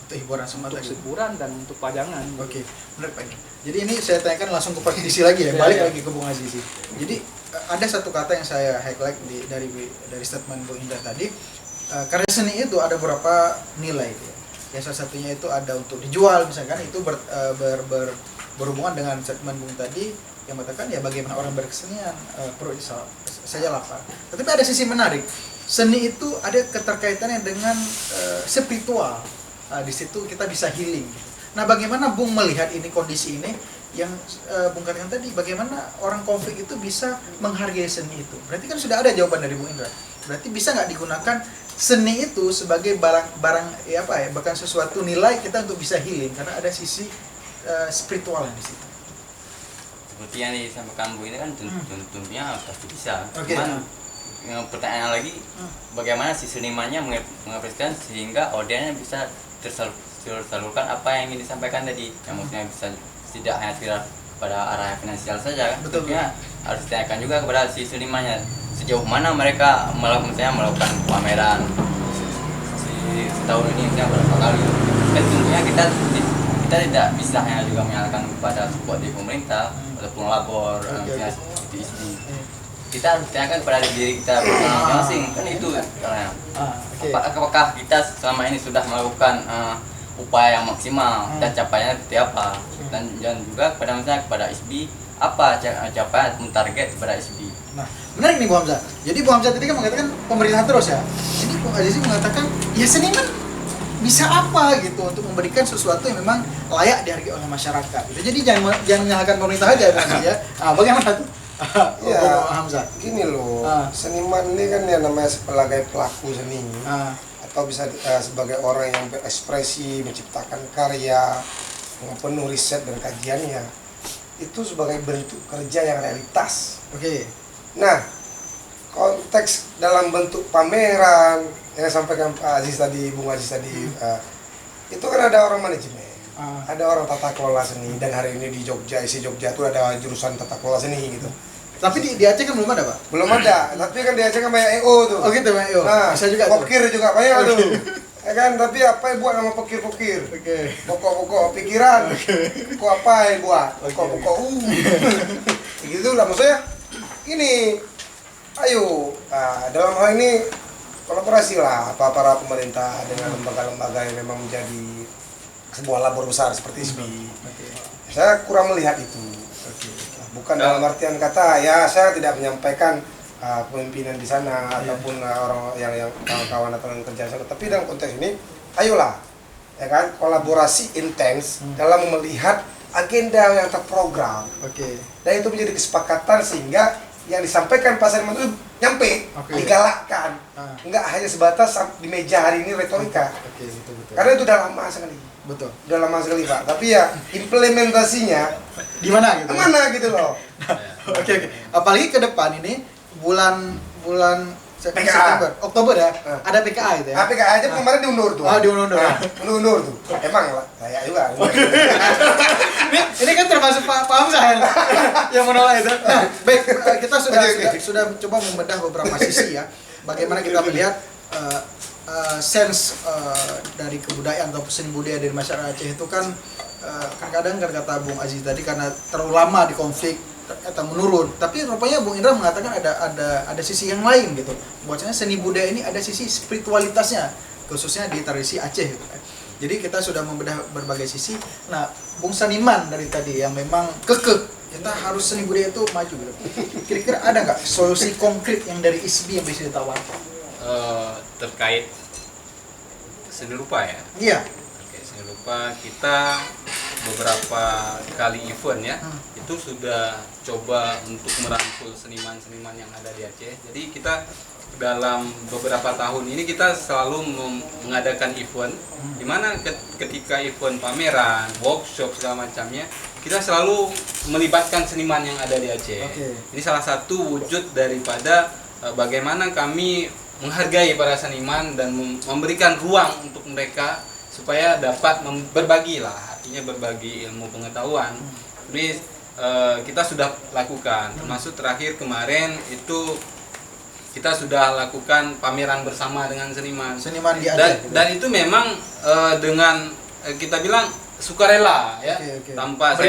Untuk hiburan semata untuk gitu. hiburan dan untuk pajangan. Benar Pak. Jadi ini saya tanyakan langsung ke praktisi lagi ya, balik lagi ke Bung Azizi. Jadi ada satu kata yang saya highlight dari statement Bung Indra tadi, karya seni itu ada beberapa nilai gitu. Ya salah satunya itu ada untuk dijual misalkan, itu berhubungan dengan statement Bung tadi yang mengatakan ya bagaimana orang berkesenian perut saja lapar. Tetapi ada sisi menarik, seni itu ada keterkaitannya dengan spiritual. Di situ kita bisa healing. Nah, bagaimana Bung melihat ini, kondisi ini yang Bung katakan tadi, bagaimana orang konflik itu bisa menghargai seni itu? Berarti kan sudah ada jawaban dari Bung Indra. Berarti bisa nggak digunakan seni itu sebagai barang ya apa ya, bahkan sesuatu nilai kita untuk bisa healing karena ada sisi spiritual di situ. Seperti yang disampaikan Bu ini kan tentunya pasti bisa. Oke. Cuman pertanyaan lagi, bagaimana si senimannya mengapresiasikan sehingga audiensnya bisa tersalurkan apa yang ingin disampaikan tadi, yang maksudnya bisa tidak hanya sekedar pada arah finansial saja kan. Betul. Tentunya harus ditanyakan juga kepada si senimannya sejauh mana mereka melakukan pameran setahun ini misalnya berapa kali. Dan tentunya kita tidak bisa hanya juga menyalahkan kepada support dari pemerintah ataupun labor misalnya itu ISBI. Kita harus tanyakan kepada diri kita masing-masing kan itu caranya. Apakah kita selama ini sudah melakukan upaya yang maksimal dan capaiannya seperti apa, dan juga kepada misalnya kepada ISBI apa capaian ataupun target pada SB. Nah, menarik nih Bu Hamzah. Jadi Bu Hamzah tadi kan mengatakan pemerintah terus ya. Ini Bu Azizi mengatakan ya seniman bisa apa gitu untuk memberikan sesuatu yang memang layak dihargai oleh masyarakat. Gitu. Jadi jangan menyalahkan pemerintah aja Bu Hamzah ya. Bagaimana tuh? Ya, Bu Hamzah. gini loh, seniman ini kan ya namanya sebagai pelaku seni atau bisa sebagai orang yang berekspresi, menciptakan karya, yang penuh riset dan kajiannya, itu sebagai bentuk kerja yang realitas. Oke. Nah, konteks dalam bentuk pameran yang sampaikan Pak Aziz tadi, Bung Aziz tadi, itu kan ada orang manajemen, ada orang tata kelola seni, dan hari ini di Jogja, isi Jogja itu ada jurusan tata kelola seni gitu. Tapi di Aceh kan belum ada, Pak? Belum ada, tapi kan di Aceh kan banyak EO tuh. Oh gitu, Pak. Nah, Bisa juga pokir juga banyak tuh. Ya kan, tapi apa yang buat nama pokir-pokir? Oke. Pokok-pokok pikiran. Pokok apa yang buat? Pokok-pokok gitu lah maksudnya. Ini ayo dalam hal ini kolaborasi lah para pemerintah dengan lembaga-lembaga yang memang menjadi sebuah labor besar seperti SBI. Saya kurang melihat itu. Bukan dalam artian kata ya saya tidak menyampaikan pemimpinan di sana ataupun orang yang kawan-kawan atau yang kerja sana, tapi dalam konteks ini ayolah ya kan kolaborasi intens dalam melihat agenda yang terprogram. Dan itu menjadi kesepakatan sehingga yang disampaikan Pak Seniman itu nyampe, digalakkan, enggak hanya sebatas di meja hari ini retorika. Betul. Karena itu udah lama sekali. Betul. Udah lama sekali Pak, tapi ya implementasinya Di mana gitu? mana gitu loh. Oke. Apalagi ke depan ini bulan PKA. September, Oktober ya, ada PKA itu ya. PKA aja kemarin diundur tuh. Diundur. Diundur tuh. Emang lah, saya juga. ini kan termasuk Pak Hamzah yang menolak itu. Nah, baik, kita sudah coba membedah beberapa sisi ya. Bagaimana kita melihat sense dari kebudayaan atau seni budaya dari masyarakat Aceh itu kan kadang-kadang kata Bung Aziz tadi karena terlalu lama di konflik atau menurun, tapi rupanya Bung Indra mengatakan ada sisi yang lain gitu. Bahwasanya seni budaya ini ada sisi spiritualitasnya, khususnya di tradisi Aceh gitu kan. Jadi kita sudah membedah berbagai sisi. Nah, Bung Saniman dari tadi yang memang kekeh kita harus seni budaya itu maju gitu. Kira-kira ada nggak solusi konkret yang dari ISBI yang bisa ditawarkan? Terkait seni rupa ya? Iya. Terkait seni rupa, kita beberapa kali event ya, itu sudah coba untuk merangkul seniman-seniman yang ada di Aceh. Jadi kita dalam beberapa tahun ini kita selalu mengadakan event, di mana ketika event pameran, workshop segala macamnya, kita selalu melibatkan seniman yang ada di Aceh. Ini salah satu wujud daripada bagaimana kami menghargai para seniman dan memberikan ruang untuk mereka supaya dapat berbagi lah, artinya berbagi ilmu pengetahuan. Ini kita sudah lakukan, termasuk terakhir kemarin itu kita sudah lakukan pameran bersama dengan seniman di Aceh. Dan itu memang dengan kita bilang sukarela ya, tanpa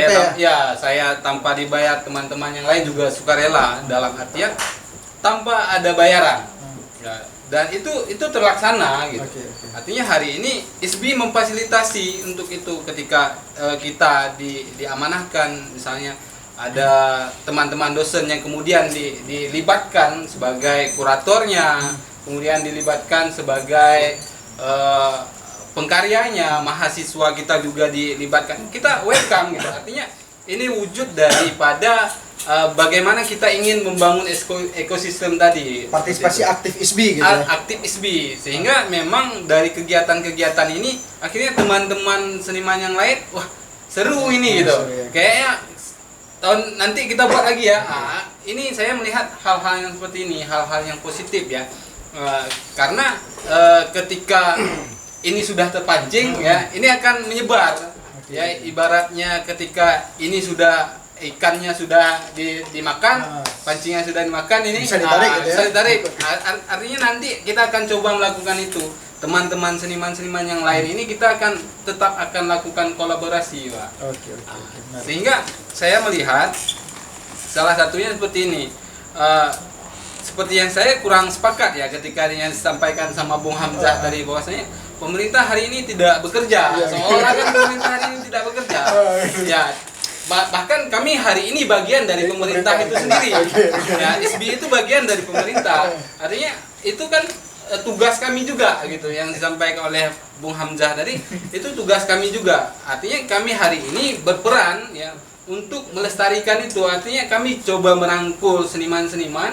saya tanpa dibayar, teman-teman yang lain juga sukarela dalam artian tanpa ada bayaran. Ya, dan itu terlaksana gitu. Artinya hari ini ISBI memfasilitasi untuk itu ketika kita diamanahkan, misalnya ada teman-teman dosen yang kemudian dilibatkan sebagai kuratornya, kemudian dilibatkan sebagai pengkaryanya, mahasiswa kita juga dilibatkan. Kita welcome gitu. Artinya ini wujud daripada bagaimana kita ingin membangun ekosistem tadi, partisipasi aktif ISBI gitu ya. Aktif ISBI, sehingga memang dari kegiatan-kegiatan ini akhirnya teman-teman seniman yang lain, wah seru ini gitu. Kayaknya tahun nanti kita buat lagi ya. Ini saya melihat hal-hal yang seperti ini, hal-hal yang positif ya. Karena ketika ini sudah terpancing ya, ini akan menyebar. Ya, ibaratnya ketika ini sudah ikannya sudah dimakan, pancingnya sudah dimakan, ini bisa ditarik, bisa ditarik. Artinya nanti kita akan coba melakukan itu. Teman-teman seniman-seniman yang lain ini kita akan tetap akan lakukan kolaborasi, Pak. Sehingga saya melihat salah satunya seperti ini. Seperti yang saya kurang sepakat ya ketika yang disampaikan sama Bung Hamzah tadi, bahwasanya pemerintah hari ini tidak bekerja. Seolah kan pemerintah hari ini tidak bekerja. Ya, bahkan kami hari ini bagian dari pemerintah itu sendiri. Ya, ISBI itu bagian dari pemerintah. Artinya itu kan tugas kami juga gitu yang disampaikan oleh Bung Hamzah tadi, itu tugas kami juga. Artinya kami hari ini berperan ya untuk melestarikan itu. Artinya kami coba merangkul seniman-seniman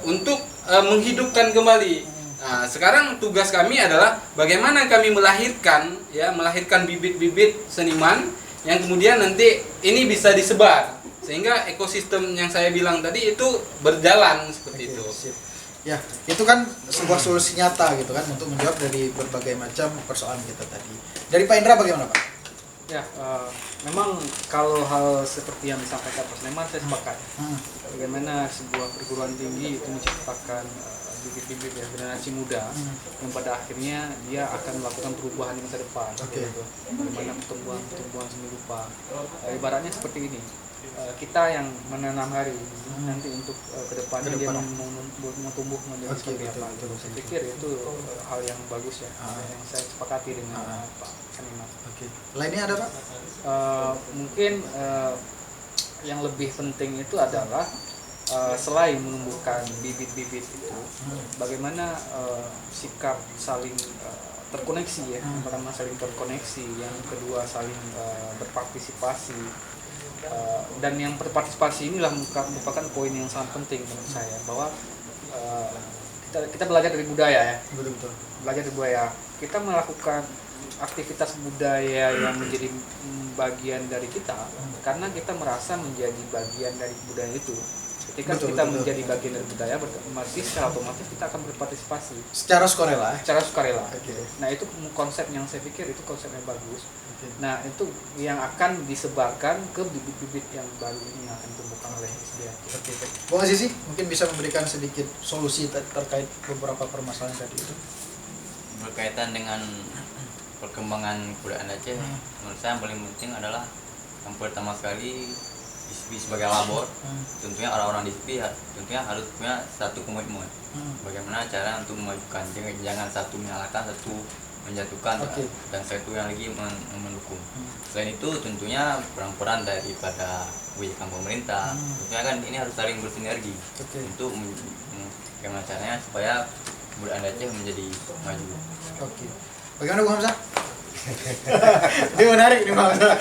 untuk menghidupkan kembali. Nah, sekarang tugas kami adalah bagaimana kami melahirkan bibit-bibit seniman yang kemudian nanti ini bisa disebar sehingga ekosistem yang saya bilang tadi itu berjalan seperti itu. Sip. Ya, itu kan sebuah solusi nyata gitu kan untuk menjawab dari berbagai macam persoalan kita tadi. Dari Pak Indra bagaimana Pak? Ya, memang kalau hal seperti yang disampaikan Pak Sleman saya sepakat. Bagaimana sebuah perguruan tinggi itu menciptakan bibit-bibit ya, generasi muda yang pada akhirnya dia akan melakukan perubahan di masa depan. Gitu. Bagaimana pertumbuhan seni rupa. Ibaratnya seperti ini. Kita yang menanam hari nanti untuk kedepannya dia mau tumbuh menjadi seperti apa. Saya pikir itu hal yang bagus ya, yang saya sepakati dengan Pak Seniman. Lainnya ada Pak? Mungkin yang lebih penting itu adalah selain menumbuhkan bibit-bibit itu, bagaimana sikap saling terkoneksi ya, yang pertama saling terkoneksi, yang kedua saling berpartisipasi. Dan yang berpartisipasi inilah merupakan poin yang sangat penting menurut saya, bahwa kita belajar dari budaya ya. Betul. Belajar dari budaya. Kita melakukan aktivitas budaya yang menjadi bagian dari kita karena kita merasa menjadi bagian dari budaya itu. Ketika kita menjadi bagian dari budaya, berarti secara otomatis kita akan berpartisipasi Secara sukarela. Nah, itu konsep yang saya pikir itu konsep yang bagus. Nah, itu yang akan disebarkan ke bibit-bibit yang baru ini yang akan ditumbuhkan oleh SDA. Bung Azizi mungkin bisa memberikan sedikit solusi terkait beberapa permasalahan tadi itu. Berkaitan dengan perkembangan kebudayaan Aceh, menurut saya yang paling penting adalah yang pertama sekali ISBI sebagai labor. Tentunya orang-orang di ISBI tentunya harus punya satu komitmen. Bagaimana cara untuk memajukan, jangan satu menyalahkan, satu menjatuhkan, dan satu yang lagi mendukung. Selain itu tentunya peran-peran daripada kebijakan pemerintah, tentunya kan ini harus saling bersinergi untuk bagaimana caranya supaya kebudayaan Aceh menjadi maju. Bagaimana Bung Hamzah? Ini menarik nih Bang Hamzah.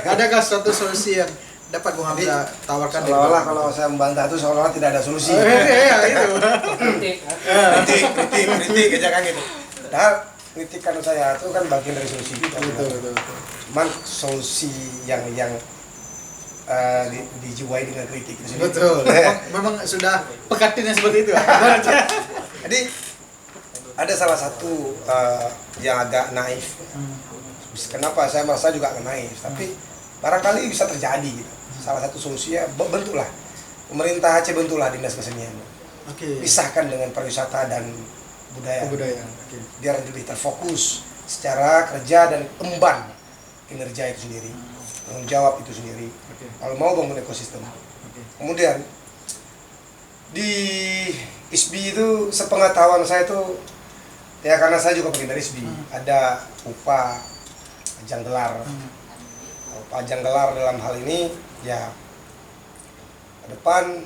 Adakah suatu solusi yang dapat Bung Hamzah tawarkan? Seolah-olah kalau saya membantah itu seolah-olah tidak ada solusi. Iya itu. Kritik aja kan gitu. Padahal kritikan saya itu kan bagian dari solusi kita. Betul. Cuman solusi yang dijiwai dengan kritik itu sendiri. Betul. Memang sudah pekatin yang seperti itu. Jadi ada salah satu yang agak naif. Kenapa saya merasa juga agak naif, tapi barangkali bisa terjadi gitu. Salah satu solusinya bentuklah pemerintah Aceh, bentuklah dinas kesenian. Pisahkan dengan pariwisata dan budaya. Biar lebih terfokus secara kerja dan emban kinerja itu sendiri, tanggung jawab itu sendiri. Kalau mau bangun ekosistem. Kemudian di ISBI itu sepengetahuan saya itu ya, karena saya juga bagian dari ISBI, ada UPA ajang gelar. UPA ajang gelar dalam hal ini ya ke depan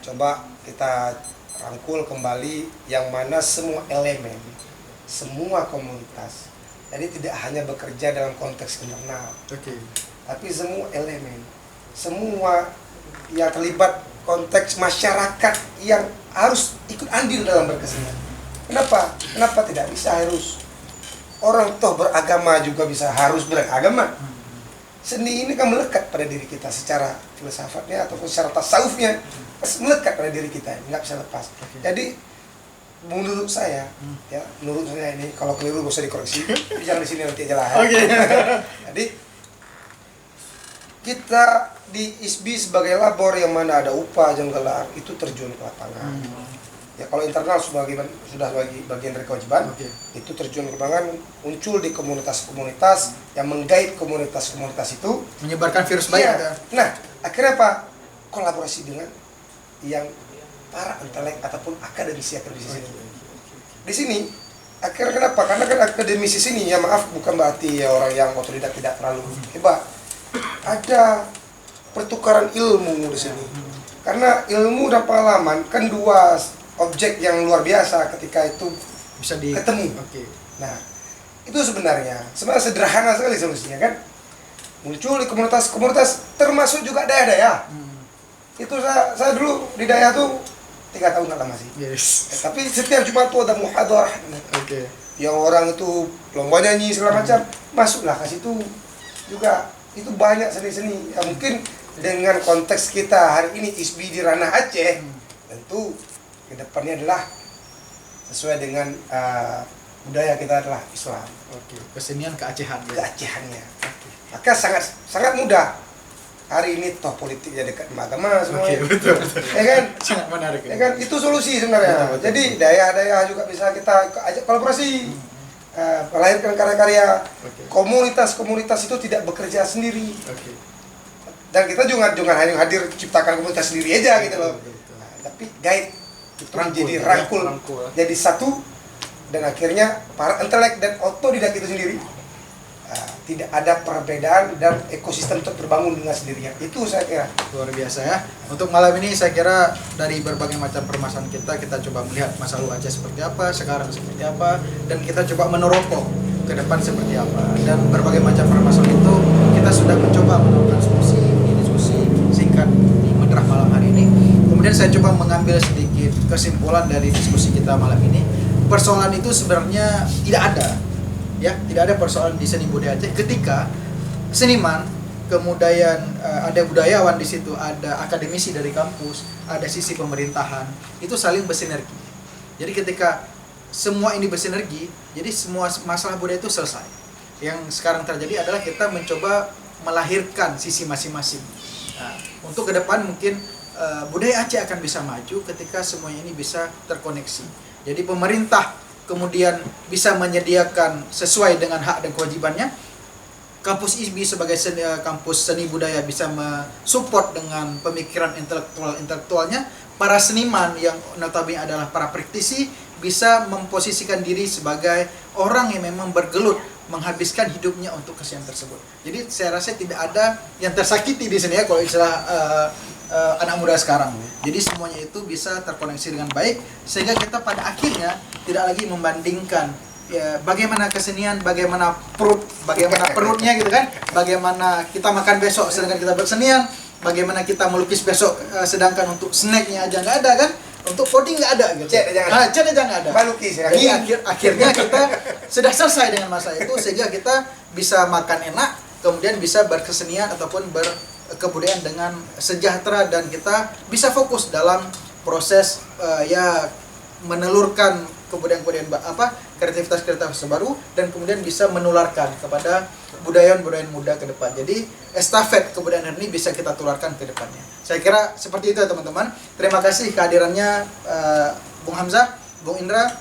coba kita rangkul kembali yang mana semua elemen, semua komunitas. Jadi tidak hanya bekerja dalam konteks internal, tapi semua elemen, semua yang terlibat konteks masyarakat yang harus ikut andil dalam berkesenian. Kenapa tidak bisa harus orang toh beragama juga bisa harus beragama? Seni ini kan melekat pada diri kita secara filsafatnya ataupun secara tasawufnya, melekat pada diri kita, nggak bisa lepas. Jadi menurut saya, ya menurut saya ini kalau keliru gak usah dikoreksi, jangan di sini nanti aja lah. Jadi kita di ISBI sebagai labor yang mana ada UPA ajang gelar itu terjun ke lapangan. Ya kalau internal sudah bagian dari kewajiban, itu terjun ke lapangan, muncul di komunitas-komunitas yang menggait komunitas-komunitas itu, menyebarkan virus baik. Nah, akhirnya apa? Kolaborasi dengan yang para intelek ataupun akademisi sini. Di sini akhirnya kenapa? Karena kan akademisi sini, ya maaf bukan berarti ya orang yang otodidak tidak terlalu hebat. ada pertukaran ilmu di sini. Karena ilmu dan pengalaman kan dua objek yang luar biasa ketika itu Bisa ketemu. Oke. Nah, itu sebenarnya sederhana sekali solusinya kan. Muncul di komunitas-komunitas termasuk juga daya-daya. Itu saya dulu di daya tuh 3 tahun nggak lama sih. Yes. Tapi setiap Jumat tuh ada muhadarah. Oke. Yang orang itu lomba nyanyi segala macam, masuklah ke situ juga. Itu banyak seni-seni. Ya, mungkin dengan konteks kita hari ini ISBI di ranah Aceh, tentu kedepannya adalah sesuai dengan budaya kita adalah Islam, Oke. Kesenian keacehan. keacehannya. Maka sangat mudah. Hari ini toh politiknya dekat sama agama semua. Oke, betul. Ya kan? Sangat menarik. Ya kan? Itu solusi sebenarnya. Betul. Jadi daya-daya juga bisa kita ajak kolaborasi, melahirkan karya-karya. Oke. Komunitas-komunitas itu tidak bekerja sendiri. Oke. Dan kita juga jangan hanya hadir ciptakan komunitas sendiri aja gitu loh. Betul. Nah, tapi guide itu Rangkul, jadi ya. rangkul, Rangkul. jadi satu, dan akhirnya para intelek dan otodidak itu sendiri tidak ada perbedaan dan ekosistem itu terbangun dengan sendirinya. Itu saya kira. Luar biasa ya. Untuk malam ini saya kira dari berbagai macam permasalahan kita coba melihat masa lalu Aceh seperti apa, sekarang seperti apa, dan kita coba meneropong ke depan seperti apa. Dan berbagai macam permasalahan itu kita sudah mencoba menemukan solusi di diskusi singkat di Medrah malam hari ini. Kemudian saya coba mengambil sedikit kesimpulan dari diskusi kita malam ini. Persoalan itu sebenarnya tidak ada. Ya, tidak ada persoalan di seni budaya Aceh ketika seniman, kemudian ada budayawan di situ, ada akademisi dari kampus, ada sisi pemerintahan, itu saling bersinergi. Jadi ketika semua ini bersinergi, jadi semua masalah budaya itu selesai. Yang sekarang terjadi adalah kita mencoba melahirkan sisi masing-masing. Nah, untuk ke depan mungkin budaya Aceh akan bisa maju ketika semuanya ini bisa terkoneksi. Jadi pemerintah kemudian bisa menyediakan sesuai dengan hak dan kewajibannya. Kampus ISBI sebagai kampus seni budaya bisa mensupport dengan pemikiran intelektualnya. Para seniman yang notabene adalah para praktisi bisa memposisikan diri sebagai orang yang memang bergelut menghabiskan hidupnya untuk kesenian tersebut. Jadi saya rasa tidak ada yang tersakiti di sini ya kalau istilah anak muda sekarang. Jadi semuanya itu bisa terkoneksi dengan baik sehingga kita pada akhirnya tidak lagi membandingkan ya, bagaimana kesenian, bagaimana perutnya gitu kan, bagaimana kita makan besok sedangkan kita bersenian, bagaimana kita melukis besok sedangkan untuk snacknya aja nggak ada kan, untuk voting nggak ada gitu. Cat aja nggak ada. Melukis ya. Jadi akhirnya kita sudah selesai dengan masalah itu sehingga kita bisa makan enak, kemudian bisa berkesenian ataupun berkebudayaan dengan sejahtera dan kita bisa fokus dalam proses ya menelurkan kebudayaan kreativitas baru dan kemudian bisa menularkan kepada budaya-budaya muda ke depan. Jadi estafet kebudayaan ini bisa kita tularkan ke depannya. Saya kira seperti itu ya teman-teman. Terima kasih kehadirannya Bung Hamzah, Bung Indra,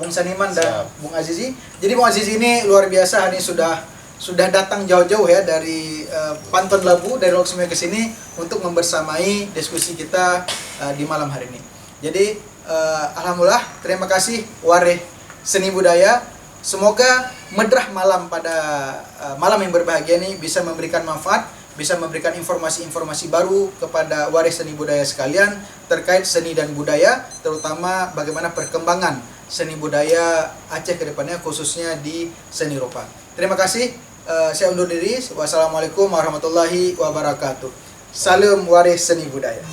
Bung Saniman dan Bung Azizi. Jadi Bung Azizi ini luar biasa, hari ini sudah datang jauh-jauh ya dari Pantun Labu, dari Lok Semeru ke sini untuk membersamai diskusi kita di malam hari ini. Jadi alhamdulillah, terima kasih Wareh Seni Budaya. Semoga Medrah malam pada malam yang berbahagia ini bisa memberikan manfaat, bisa memberikan informasi-informasi baru kepada waris seni budaya sekalian terkait seni dan budaya, terutama bagaimana perkembangan seni budaya Aceh ke depannya khususnya di seni rupa. Terima kasih, saya undur diri. Wassalamualaikum warahmatullahi wabarakatuh. Salam waris seni budaya.